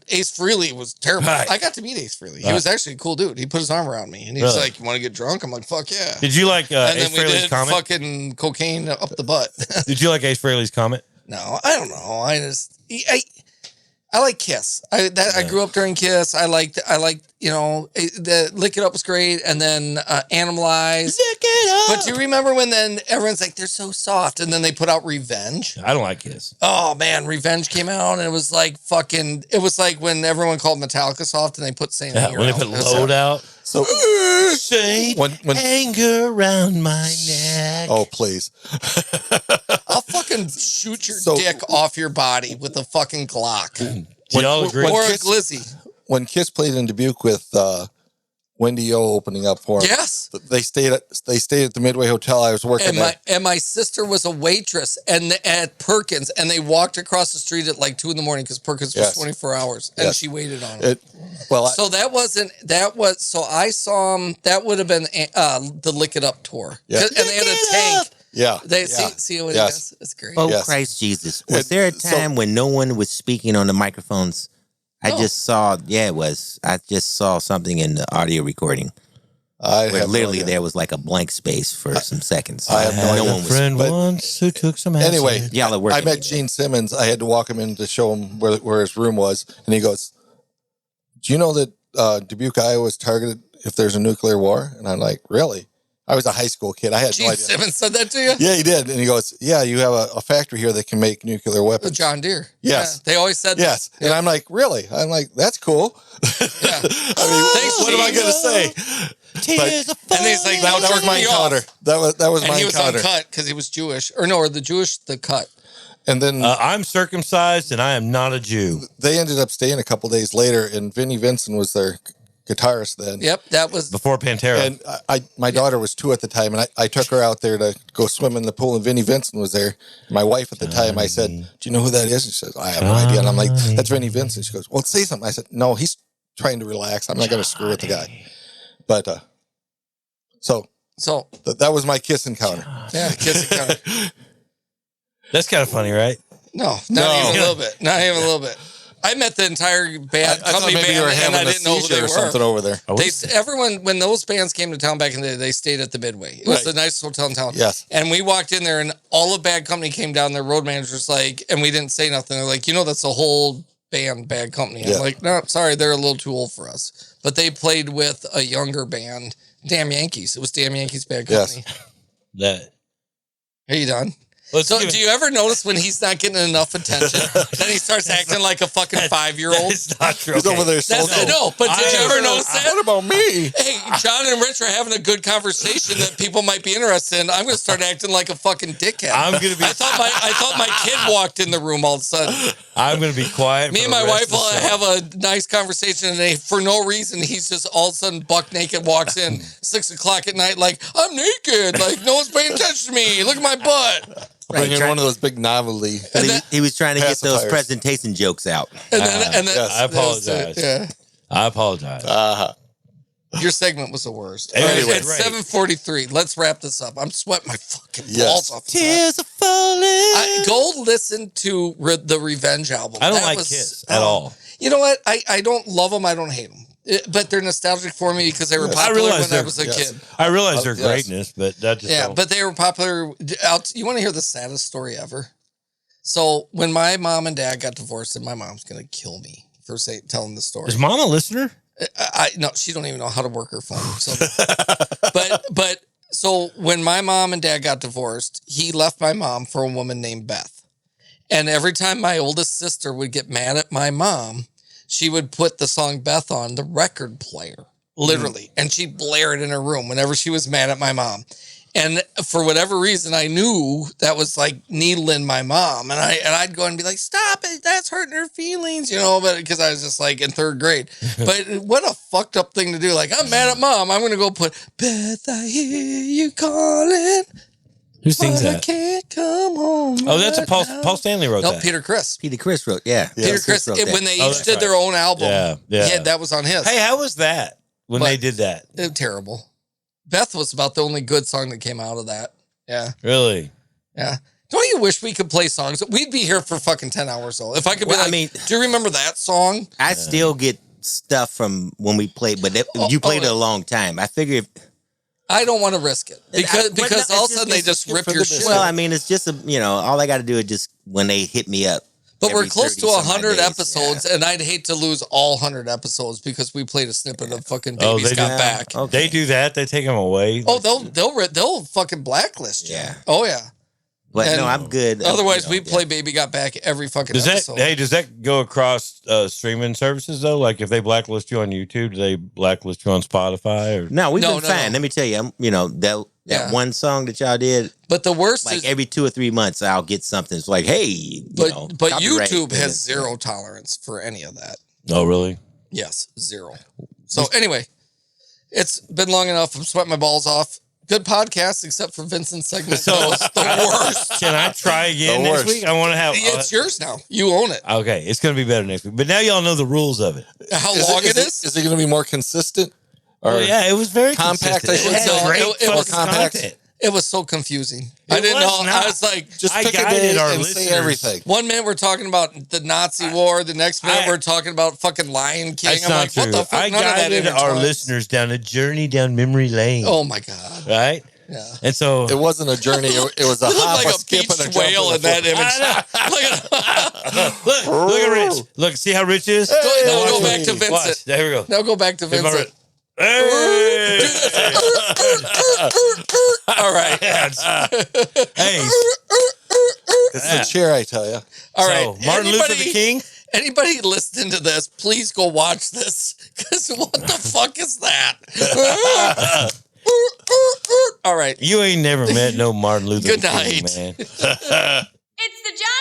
Ace Frehley was terrible. Right. I got to meet Ace Frehley. He Right. was actually a cool dude. He put his arm around me and he was Really? like, "You want to get drunk?" I'm like, "Fuck yeah!" Did you like And Ace then we Frehley's did comment? fucking cocaine up the butt. Did you like Ace Frehley's comment? No, I don't know. I like Kiss. I grew up during Kiss. I liked the Lick It Up was great, and then Animalized. Lick it up. But do you remember when then everyone's like they're so soft, and then they put out Revenge? I don't like Kiss. Oh man, Revenge came out, and it was like fucking. It was like when everyone called Metallica soft, and they put Saint Yeah, Anger when they out. put It was Load out. So, Saint when anger around my neck. oh, please. I'll fucking shoot your So- dick off your body with a fucking Glock Do y'all agree? when or a Kiss- glizzy. When Kiss played in Dubuque with Wendy O opening up for them, Yes. they stayed at the Midway Hotel. I was working there. And my sister was a waitress at Perkins, and they walked across the street at like 2 a.m. because Perkins was Yes. 24 hours, and Yes. she waited on him. Well, So I saw him. That would have been the Lick It Up tour, Yeah. and they had a tank. Yeah. They yeah. see what Yes. he does. It's great. Oh, Yes. Christ Jesus. Was It- there a so- time when no one was speaking on the microphones? I No. just saw, it was. I just saw something in the audio recording I where have no literally idea. there was like a blank space for some seconds. I have no had idea. a one was. friend but- once who took some acid. Anyway, Y'all are working. I met Gene Simmons. I had to walk him in to show him where his room was, and he goes, "Do you know that Dubuque, Iowa, is targeted if there's a nuclear war?" And I'm like, "Really?" I was a high school kid. I had Gene no idea. Simmons said that to you? Yeah, he did, and he goes, "Yeah, you have a factory here that can make nuclear weapons." John Deere. Yes. Yeah, they always said Yes, that. and I'm like, "Really?" I'm like, "That's cool." Yeah. I mean, Thanks, what am I Gene. going to say? Tears of And he's like, That was my Me off. encounter. That was And my he was encounter. uncut because he was Jewish. Or no, or the Jewish, the cut. And then I'm circumcised and I am not a Jew. they ended up staying a couple days later, and Vinnie Vincent was their guitarist then. Yep, that was. Before Pantera. And my daughter was 2 at the time, and I took her out there to go swim in the pool, and Vinnie Vincent was there. My wife at the time, I said, "Do you know who that is?" She says, "I have no idea." And I'm like, "That's Vinnie Vincent." She goes, "Well, say something." I said, "No, he's trying to relax. I'm not going to screw with the guy." But so So, that was my Kiss encounter. yeah, kiss encounter. That's kind of funny, right? No, not No. even a little bit. Not even a little bit. I met the entire band, I thought company maybe band, you were and having I a didn't know who seizure they or were. something over there. Everyone, when those bands came to town back in the day, they stayed at the Midway. It was Right. the nicest hotel in town. Yes. And we walked in there, and all of Bad Company came down. Their road manager's like, and we didn't say nothing. They're like, that's the whole band, Bad Company. I'm Yeah. like, no, sorry, they're a little too old for us. But they played with a younger band, Damn Yankees. It was Damn Yankees Bad Yes. Company. That. Are you done? Let's So, give do it- you ever notice when he's not getting enough attention, then he starts acting like a fucking 5-year-old? That's not true. He's over there That's soldiering. no, but did you ever notice What that? about me? Hey, John and Rich are having a good conversation that people might be interested in. I'm going to start acting like a fucking dickhead. I'm gonna be. I thought my kid walked in the room all of a sudden. I'm gonna be quiet. Me for and the my rest wife will of the show. have a nice conversation, and for no reason, he's just all of a sudden buck naked walks in 6:00 at night, like I'm naked, like no one's paying attention to me. Look at my butt. Bring in try- one of those big novelty. But And he was trying to get those Pacifiers. presentation jokes out. And then, yes. I apologize. Yeah, I apologize. your segment was the worst. Anyway, It's right. 7:43. Let's wrap this up. I'm sweating my fucking Yes. balls off. Tears are falling. Go listen to the Revenge album. I don't That like was- Kiss at all. You know what? I don't love them. I don't hate them. But they're nostalgic for me because they were Yes. I popular realize when I they're- was a yes. kid. I realize their yes. greatness, but that just Yeah, don't- but they were popular. You want to hear the saddest story ever? So when my mom and dad got divorced, and my mom's gonna kill me for telling the story. is mom a listener? No, she don't even know how to work her phone. So, but so when my mom and dad got divorced, he left my mom for a woman named Beth. And every time my oldest sister would get mad at my mom, she would put the song Beth on the record player, literally, and she'd blare it in her room whenever she was mad at my mom. And for whatever reason, I knew that was like needling my mom, and I'd go and be like, "Stop it! That's hurting her feelings," but because I was just like in 3rd grade. But what a fucked up thing to do! Like, I'm mad at mom. I'm gonna go put Beth. I hear you calling, Who sings but I that? can't come home. Oh, that's a right Paul. now. Paul Stanley wrote No, that. Peter Chris. Peter Chris wrote, Yeah. Peter Chris Chris. wrote that. When they Oh, each that's did their own album, Yeah. that was on his. Hey, how was that when But- they did that? Terrible. Beth was about the only good song that came out of that. Yeah. Really? Yeah. Don't you wish we could play songs? We'd be here for fucking 10 hours though. If I could be Well, I like, mean- do you remember that song? I still get stuff from when we played, but you played it a long time. I figure if, I don't want to risk it because no, it's all of a just- sudden they it's just good rip for your the shit. business. well, I mean, it's just all I got to do is just when they hit me up. But we're every close to 30-some-odd 100 days, episodes, and I'd hate to lose all 100 episodes because we played a snippet of fucking Oh, Baby's they Got do? Back. Okay. They do that? They take them away? Oh, they'll fucking blacklist you. Yeah. Oh yeah. But and no, I'm good. Otherwise, You know, we yeah. play Baby Got Back every fucking does that episode. does that go across streaming services though? Like if they blacklist you on YouTube, do they blacklist you on Spotify? Or No, we've No, been no, fine. no. Let me tell you, that Yeah. one song that y'all did, But the worst like is, every 2 or 3 months, I'll get something. It's like, hey, but copyright. YouTube has zero tolerance for any of that. oh, really? Yes, zero. So anyway, it's been long enough. I'm sweating my balls off. Good podcast, except for Vincent's segment. So- That was the worst. Can I try again The next worst. week? I want to have. It's yours now. You own it. Okay, it's going to be better next week. But now y'all know the rules of it. How long it is? Is it going to be more consistent? Or Well, yeah, it was very Compact, consistent. I should It had say. great It was fucking compact. content. It was so confusing. I It didn't was know. not. I was like, Just I pick a guided day our and listeners. say everything. one minute we're talking about the Nazi war, the next minute we're talking about fucking Lion King. That's I'm not like, true. what the fuck? I None of that guided our intertwines. listeners down a journey down memory lane. Oh my god! Right? Yeah, And so It wasn't a journey. It was a you look hop, like a a skip, and a beached jump. whale and a in that flip. image. Look at look at Rich. Look, see how Rich is? now go back to Hey. Watch. Vincent. There we go. Now go back to Give him a Vincent. Hey! All right. Hey, It's the chair, I tell you. All so right. Martin Luther the King. Anybody listening to this, please go watch this. Because what the fuck is that? All right. You ain't never met no Martin Luther Good the King, night. man. It's the John